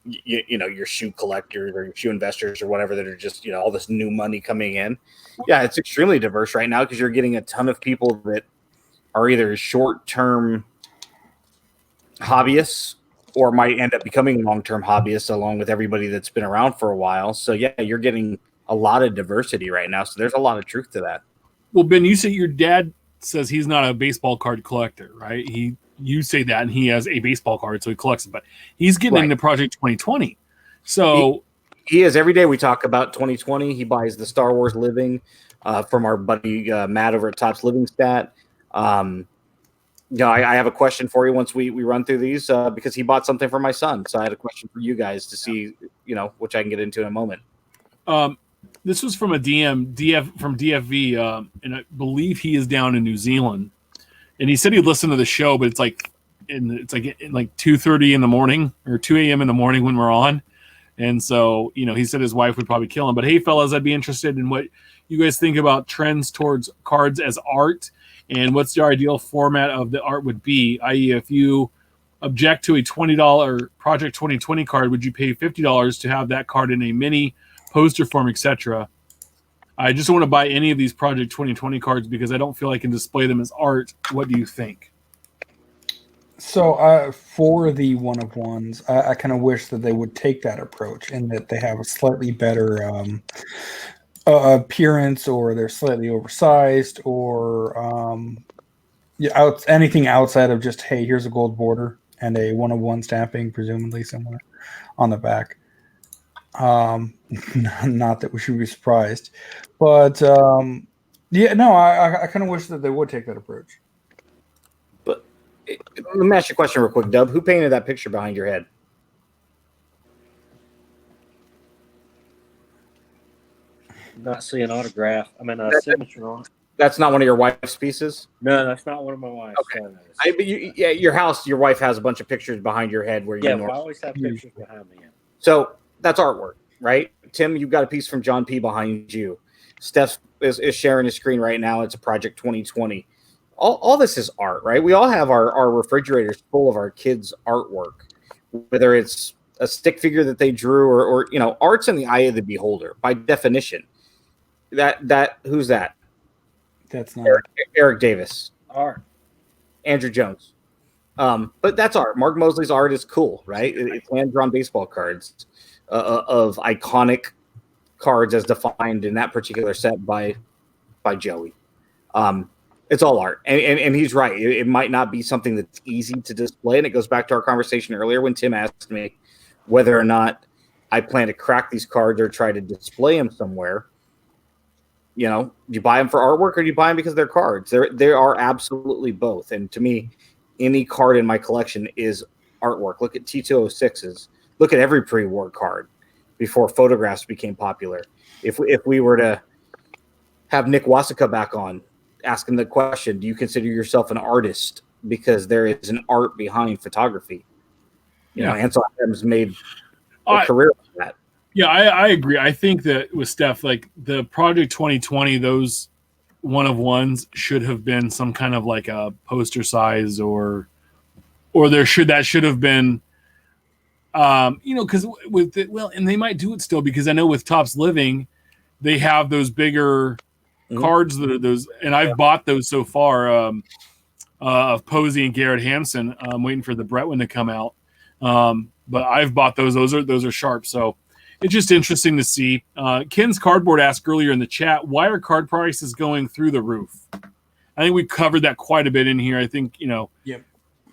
Speaker 4: your shoe collectors or your shoe investors or whatever that are just all this new money coming in. Yeah, it's extremely diverse right now because you're getting a ton of people that are either short-term hobbyists or might end up becoming long-term hobbyists along with everybody that's been around for a while. So yeah, you're getting a lot of diversity right now. So there's a lot of truth to that.
Speaker 1: Well, Ben, you say your dad says he's not a baseball card collector, right? You say that, and he has a baseball card, so he collects it. But he's getting
Speaker 4: Right.
Speaker 1: into Project 2020. So
Speaker 4: He is every day we talk about 2020. He buys the Star Wars Living from our buddy Matt over at Topps Living Stat. I have a question for you once we run through these because he bought something for my son. So I had a question for you guys to see, which I can get into in a moment.
Speaker 1: this was from a from DFV, and I believe he is down in New Zealand. And he said he'd listen to the show, but it's like in 2:30 in the morning or 2 a.m. in the morning when we're on. And so, he said his wife would probably kill him. But hey, fellas, I'd be interested in what you guys think about trends towards cards as art and what's the ideal format of the art would be, i.e. if you object to a $20 Project 2020 card, would you pay $50 to have that card in a mini poster form, etc.? I just don't want to buy any of these Project 2020 cards because I don't feel I can display them as art. What do you think?
Speaker 3: So for the one-of-ones, I kind of wish that they would take that approach and that they have a slightly better appearance, or they're slightly oversized, or Yeah, anything outside of just, hey, here's a gold border and a 101 stamping, presumably somewhere on the back. Not that we should be surprised, but yeah, no, I kind of wish that they would take that approach.
Speaker 4: But let me ask you a question real quick, Dub. Who painted that picture behind your head?
Speaker 2: Not seeing autograph. I mean, a signature on it.
Speaker 4: That's not one of your wife's pieces?
Speaker 2: No, that's not one of my wife's photos.
Speaker 4: But your house, your wife has a bunch of pictures behind your head where you
Speaker 2: I always have pictures behind me. Yeah.
Speaker 4: So that's artwork, right? Tim, you've got a piece from John P. behind you. Steph is sharing his screen right now. It's a Project 2020. All this is art, right? We all have our refrigerators full of our kids' artwork, whether it's a stick figure that they drew or art's in the eye of the beholder by definition. That who's that?
Speaker 3: That's not
Speaker 4: Eric Davis.
Speaker 2: Art.
Speaker 4: Andrew Jones. But that's art. Mark Mosley's art is cool, right? It's hand-drawn baseball cards of iconic cards as defined in that particular set by Joey. It's all art. And he's right. It might not be something that's easy to display. And it goes back to our conversation earlier when Tim asked me whether or not I plan to crack these cards or try to display them somewhere. Do you buy them for artwork or do you buy them because they're cards? They are absolutely both. And to me, any card in my collection is artwork. Look at T206s. Look at every pre-war card before photographs became popular. If we were to have Nick Wasika back on, ask him the question, do you consider yourself an artist? Because there is an art behind photography. Ansel Adams made a career of that.
Speaker 1: Yeah, I agree. I think that with Steph, like the Project 2020, those one-of-ones should have been some kind of like a poster size or that should have been, because and they might do it still because I know with Topps Living, they have those bigger cards that are those, and I've bought those so far of Posey and Garrett Hampson. I'm waiting for the Brett one to come out, but I've bought those. Those are sharp. So. It's just interesting to see. Ken's Cardboard asked earlier in the chat, why are card prices going through the roof? I think we covered that quite a bit in here. I think,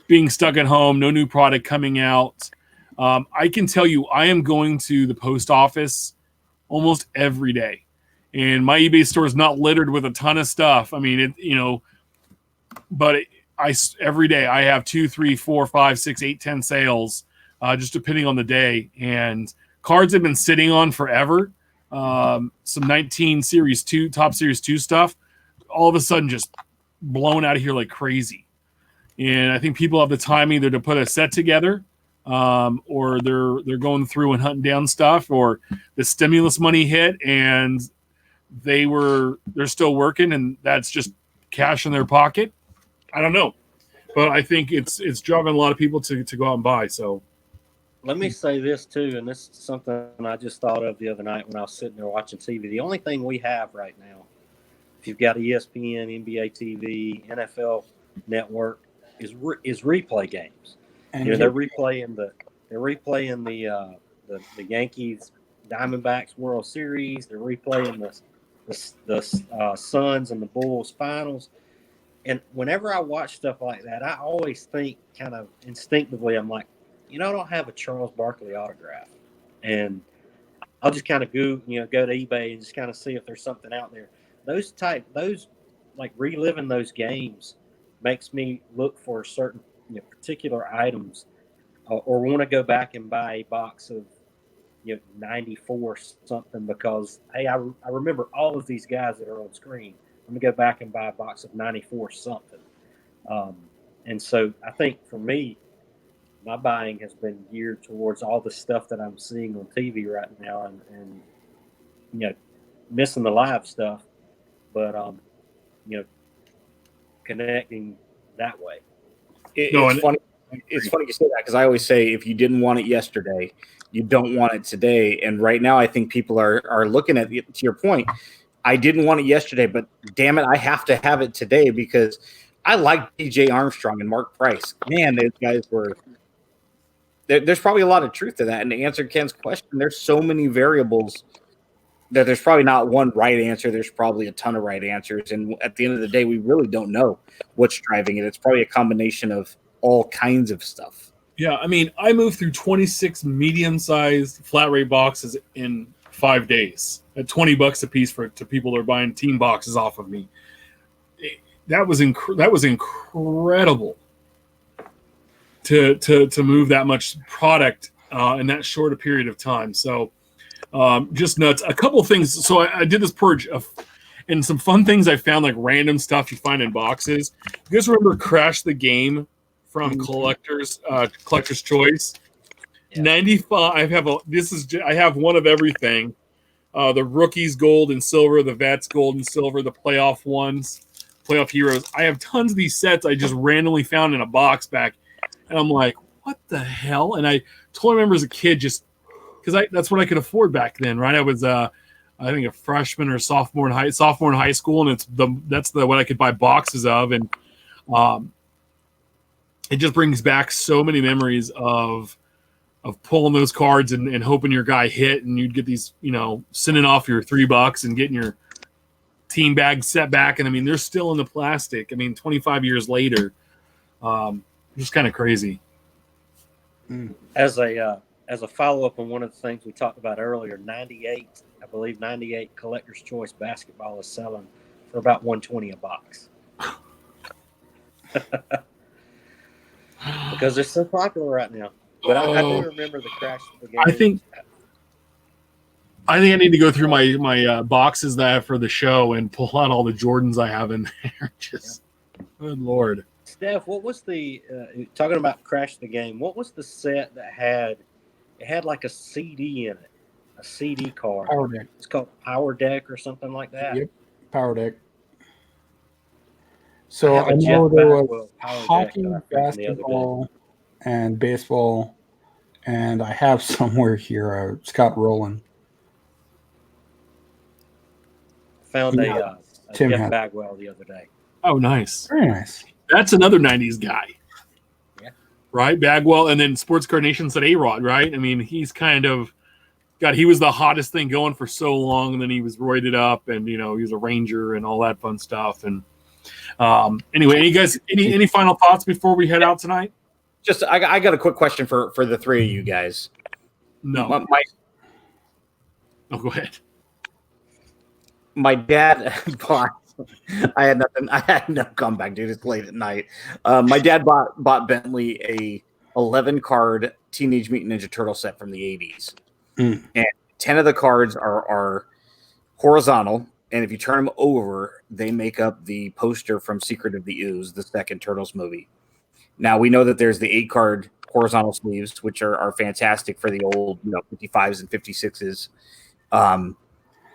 Speaker 1: being stuck at home, no new product coming out. I can tell you, I am going to the post office almost every day. And my eBay store is not littered with a ton of stuff. I mean, every day I have 2, 3, 4, 5, 6, 8, 10 sales, just depending on the day. And cards have been sitting on forever. Some 19 Series 2, Top Series 2 stuff, all of a sudden just blown out of here like crazy. And I think people have the time either to put a set together or they're going through and hunting down stuff, or the stimulus money hit and they're still working and that's just cash in their pocket. I don't know. But I think it's driving a lot of people to go out and buy. So
Speaker 2: let me say this too, and this is something I just thought of the other night when I was sitting there watching TV. The only thing we have right now, if you've got ESPN, NBA TV, NFL Network, is replay games. And they're replaying the Yankees Diamondbacks World Series. They're replaying the Suns and the Bulls finals. And whenever I watch stuff like that, I always think kind of instinctively, I'm like, I don't have a Charles Barkley autograph. And I'll just kind of go to eBay and just kind of see if there's something out there. Those like reliving those games makes me look for certain particular items or want to go back and buy a box of 94 something because, hey, I remember all of these guys that are on screen. I'm going to go back and buy a box of 94 something. And so I think for me, my buying has been geared towards all the stuff that I'm seeing on TV right now and missing the live stuff, but, connecting that way.
Speaker 4: It's funny. It's funny you say that because I always say if you didn't want it yesterday, you don't want it today. And right now, I think people are looking at it, to your point. I didn't want it yesterday, but damn it, I have to have it today because I like DJ Armstrong and Mark Price. Man, those guys were. There's probably a lot of truth to that. And to answer Ken's question, there's so many variables that there's probably not one right answer. There's probably a ton of right answers. And at the end of the day, we really don't know what's driving it. It's probably a combination of all kinds of stuff.
Speaker 1: Yeah, I mean, I moved through 26 medium-sized flat rate boxes in 5 days at $20 a piece to people that are buying team boxes off of me. That was incredible to move that much product in that short a period of time. So just nuts. A couple of things. So I did this purge and some fun things I found, like random stuff you find in boxes. You guys remember Crash the Game from Collector's Choice? Yeah. 95. I have one of everything. The rookies gold and silver, the vets gold and silver, the playoff ones, playoff heroes. I have tons of these sets I just randomly found in a box back, and I'm like, what the hell? And I totally remember as a kid, just because that's what I could afford back then, right? I was I think a freshman or sophomore in high school, and that's what I could buy boxes of, and it just brings back so many memories of pulling those cards and hoping your guy hit, and you'd get these, sending off your $3 and getting your team bag set back. And I mean, they're still in the plastic. I mean, 25 years later, just kind of crazy.
Speaker 2: As a follow-up on one of the things we talked about earlier, 98 Collector's Choice basketball is selling for about $120 a box. Because they're so popular right now. But I do remember the Crash of the Game.
Speaker 1: I think I need to go through my boxes that I have for the show and pull out all the Jordans I have in there. Good Lord.
Speaker 2: Steph, what was the talking about Crash the Game? What was the set that had like a CD in it, a CD card?
Speaker 3: Power Deck.
Speaker 2: It's called Power Deck or something like that.
Speaker 3: Yep, Power Deck. So I know there was hockey, basketball, and baseball, and I have somewhere here Scott Rowland.
Speaker 2: Found a Jeff Bagwell the other day.
Speaker 1: Oh, nice.
Speaker 3: Very nice.
Speaker 1: That's another 90s guy.
Speaker 2: Yeah.
Speaker 1: Right? Bagwell, and then Sports Card Nation said A-Rod, right? I mean, he's kind of he was the hottest thing going for so long, and then he was roided up, and he was a Ranger and all that fun stuff. And anyway, any guys, any final thoughts before we head out tonight?
Speaker 4: Just I got a quick question for the three of you guys.
Speaker 1: No. Go ahead.
Speaker 4: My dad bought. I had no comeback, dude. It's late at night. My dad bought Bentley a 11 card Teenage Mutant Ninja Turtle set from the 80s, and 10 of the cards are horizontal. And if you turn them over, they make up the poster from Secret of the Ooze, the second Turtles movie. Now, we know that there's the 8-card horizontal sleeves, which are fantastic for the old 55s and 56s,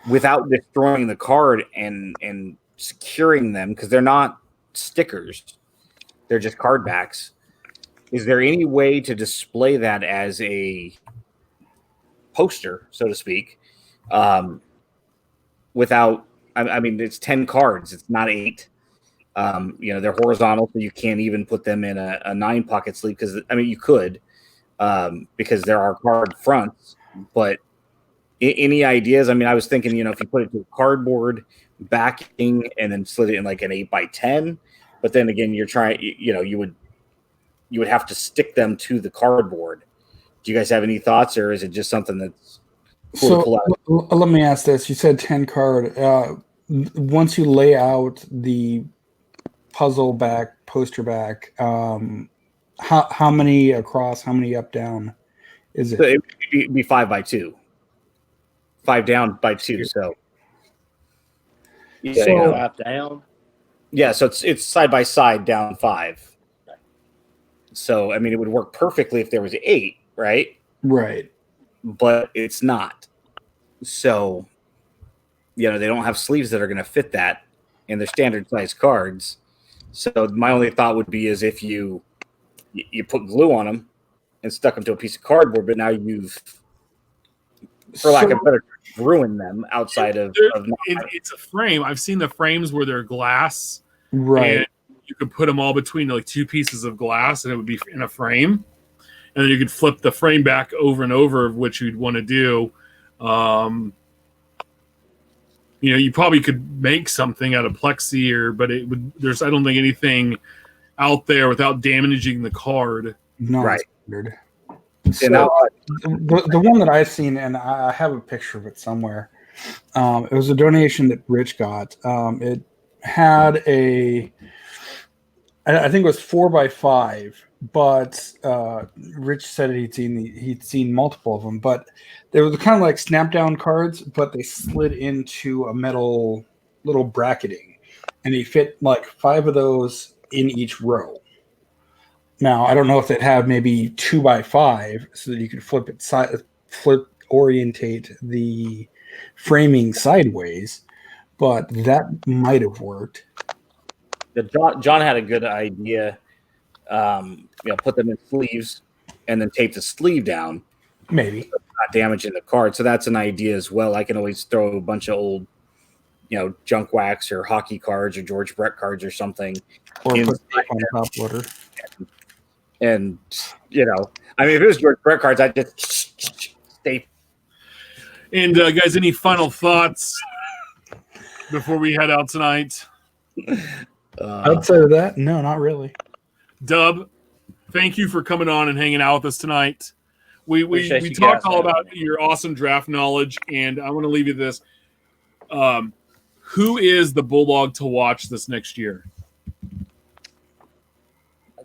Speaker 4: without destroying the card and securing them, because they're not stickers. They're just card backs. Is there any way to display that as a poster, so to speak, without, I mean, it's 10 cards. It's not 8. They're horizontal, so you can't even put them in a 9-pocket sleeve, because, I mean, you could, because there are card fronts, but any ideas? I mean, I was thinking, if you put it to a cardboard backing and then slid it in like an 8x10, but then again, you're trying, you would have to stick them to the cardboard. Do you guys have any thoughts, or is it just something that's cool to pull out?
Speaker 3: Let me ask this. You said 10 card. Once you lay out the puzzle back, poster back, how many across, how many up, down is it?
Speaker 4: So it would be 5x2. 5 down by 2, so
Speaker 2: yeah, so 5 down.
Speaker 4: Yeah, so it's side by side down 5. So I mean, it would work perfectly if there was 8, right?
Speaker 3: Right.
Speaker 4: But it's not. So they don't have sleeves that are going to fit that, and they're standard size cards. So my only thought would be is if you put glue on them and stuck them to a piece of cardboard, but now you've, for lack of better, ruin them outside of
Speaker 1: it's a frame. I've seen the frames where they're glass,
Speaker 3: right?
Speaker 1: And you could put them all between like 2 pieces of glass, and it would be in a frame. And then you could flip the frame back over and over, which you'd want to do. you probably could make something out of plexi, but I don't think anything out there without damaging the card.
Speaker 3: No,
Speaker 4: Right.
Speaker 3: standard.
Speaker 4: You know,
Speaker 3: The one that I've seen, and I have a picture of it somewhere. It was a donation that Rich got. It had I think it was 4x5, but Rich said he'd seen multiple of them, but they were kind of like snap down cards, but they slid into a metal little bracketing, and he fit like 5 of those in each row. Now I don't know if they'd have maybe 2x5 so that you could orientate the framing sideways, but that might have worked.
Speaker 4: John had a good idea. Put them in sleeves and then tape the sleeve down.
Speaker 3: Maybe
Speaker 4: not damaging the card. So that's an idea as well. I can always throw a bunch of old, junk wax or hockey cards or George Brett cards or something.
Speaker 3: Or put tape on top loader.
Speaker 4: And if it was George Brett cards, I'd just stay.
Speaker 1: And guys, any final thoughts before we head out tonight?
Speaker 3: Outside of that, no, not really.
Speaker 1: Dub, thank you for coming on and hanging out with us tonight. We
Speaker 2: Appreciate
Speaker 1: talked
Speaker 2: guys
Speaker 1: all about
Speaker 2: having me.
Speaker 1: your awesome draft knowledge, and I want to leave you this. Who is the Bulldog to watch this next year?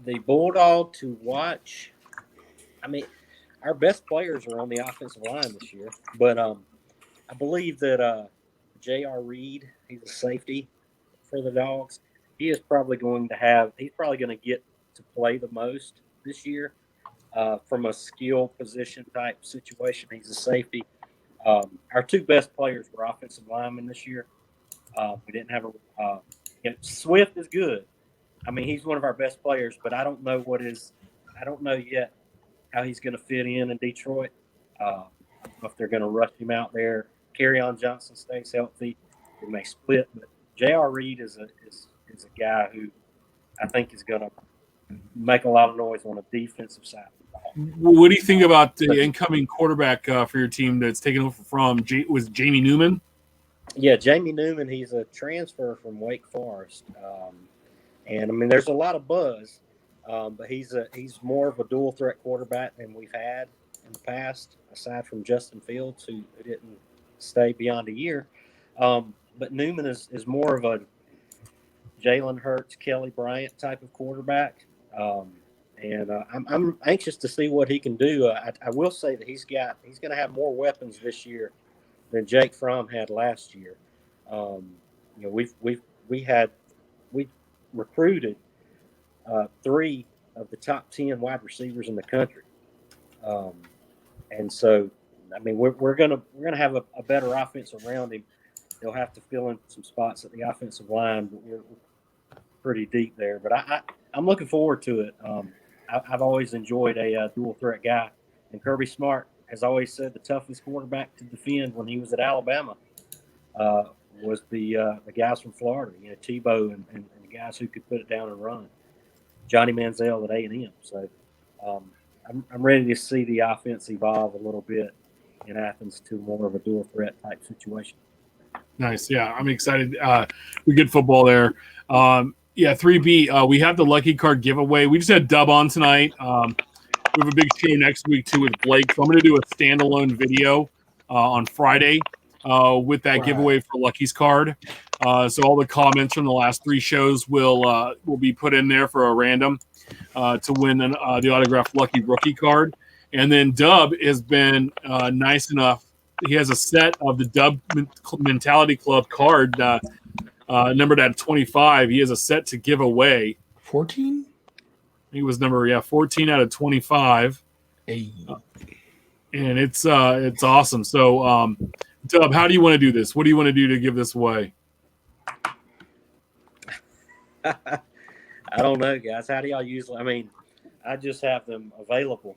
Speaker 2: The Bulldog to watch. I mean, our best players are on the offensive line this year, but I believe that J.R. Reed, he's a safety for the Dogs. He's probably going to get to play the most this year from a skill position type situation. He's a safety. Our 2 best players were offensive linemen this year. We didn't have Swift is good. I mean, he's one of our best players, but I don't know yet how he's going to fit in Detroit. If they're going to rush him out there. Kerryon Johnson stays healthy. They may split, but J.R. Reed is a guy who I think is going to make a lot of noise on the defensive side.
Speaker 1: What do you think about the incoming quarterback for your team that's taken over from was Jamie Newman?
Speaker 2: Yeah, Jamie Newman. He's a transfer from Wake Forest, and I mean, there's a lot of buzz, but he's more of a dual threat quarterback than we've had in the past, aside from Justin Fields, who didn't stay beyond a year. But Newman is more of a Jalen Hurts, Kelly Bryant type of quarterback. And I'm anxious to see what he can do. I will say that he's going to have more weapons this year than Jake Fromm had last year. We recruited 3 of the top 10 wide receivers in the country. And so, I mean, we're gonna have a better offense around him. He'll have to fill in some spots at the offensive line, but we're pretty deep there. But I'm looking forward to it. I've always enjoyed a dual threat guy, and Kirby Smart has always said the toughest quarterback to defend when he was at Alabama was the guys from Florida, Tebow and the guys who could put it down and run. Johnny Manziel at A&M. So I'm ready to see the offense evolve a little bit in Athens to more of a dual threat type situation.
Speaker 1: Nice. Yeah, I'm excited. We get football there. 3B, we have the Lucky Card giveaway. We just had Dub on tonight. We have a big show next week, too, with Blake. So I'm going to do a standalone video on Friday with that giveaway for Lucky's card. So all the comments from the last 3 shows will be put in there for a random to win the autographed Lucky Rookie card. And then Dub has been nice enough. He has a set of the Dub Mentality Club card numbered at 25. He has a set to give away.
Speaker 3: 14?
Speaker 1: He was number 14 out of 25.
Speaker 3: Hey.
Speaker 1: And it's awesome. So Dub, how do you want to do this? What do you want to do to give this away?
Speaker 2: I don't know, guys. How do y'all usually? I mean, I just have them available.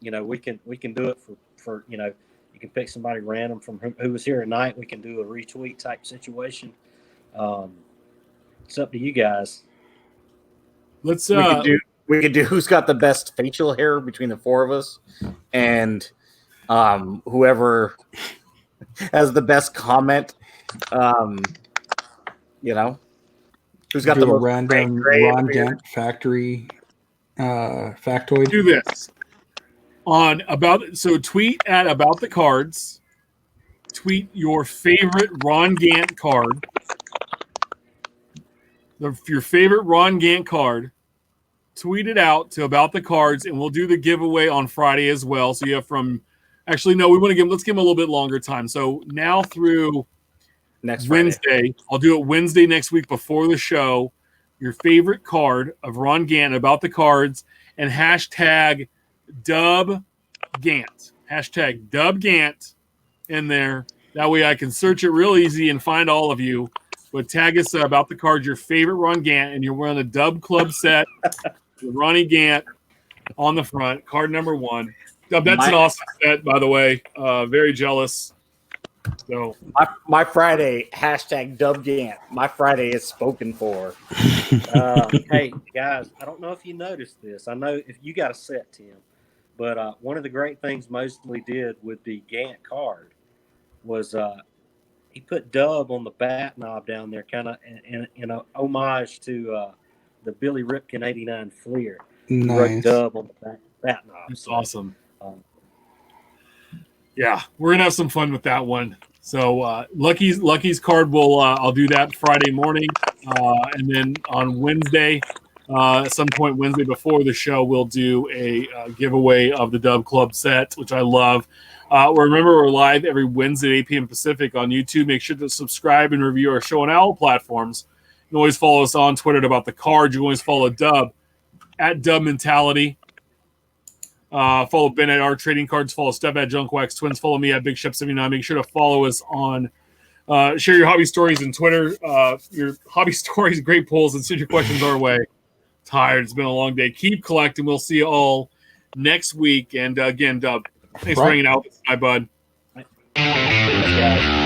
Speaker 2: We can do it for you can pick somebody random from who was here tonight. We can do a retweet type situation. It's up to you guys.
Speaker 1: Let's
Speaker 4: we could do who's got the best facial hair between the 4 of us, and whoever has the best comment You know, who's got
Speaker 3: Do
Speaker 4: the
Speaker 3: a
Speaker 4: most
Speaker 3: random
Speaker 4: grade
Speaker 3: Ron
Speaker 4: beer?
Speaker 3: Dent factory factoid.
Speaker 1: Do this tweet at About the Cards. Tweet your favorite Ron Gant card. Your favorite Ron Gant card. Tweet it out to About the Cards, and we'll do the giveaway on Friday as well. So you have let's give them a little bit longer time. So now through
Speaker 4: Next Friday.
Speaker 1: Wednesday, I'll do it Wednesday next week before the show. Your favorite card of Ron Gant, About the Cards, and hashtag Dub Gant. Hashtag Dub Gant in there. That way I can search it real easy and find all of you. But tag us About the Cards, your favorite Ron Gant, and you're wearing the Dub Club set with Ronnie Gant on the front, card number 1. Dub, that's an awesome set, by the way. Very jealous. So
Speaker 4: my Friday, hashtag Dub Gant. My Friday is spoken for.
Speaker 2: Hey, guys, I don't know if you noticed this. I know if you got a set, Tim, but one of the great things Mosley did with the Gant card was he put Dub on the bat knob down there, kind of in a homage to the Billy Ripken 89 Fleer. He wrote Dub on the bat knob.
Speaker 1: That's awesome. Yeah, we're going to have some fun with that one. So Lucky's card I'll do that Friday morning. And then on Wednesday, at some point Wednesday before the show, we'll do a giveaway of the Dub Club set, which I love. Remember, we're live every Wednesday at 8 p.m. Pacific on YouTube. Make sure to subscribe and review our show on all platforms. You can always follow us on Twitter About the Cards. You can always follow Dub at Dub Mentality. Follow Ben at Our Trading Cards. Follow Steph at Junkwax Twins. Follow me at Big Chef 79. Make sure to follow us on share your hobby stories on Twitter. Your hobby stories, great polls, and send your questions our way. Tired. It's been a long day. Keep collecting. We'll see you all next week. And again, Dub, thanks for hanging out with us, my bud.
Speaker 2: Thanks, guys.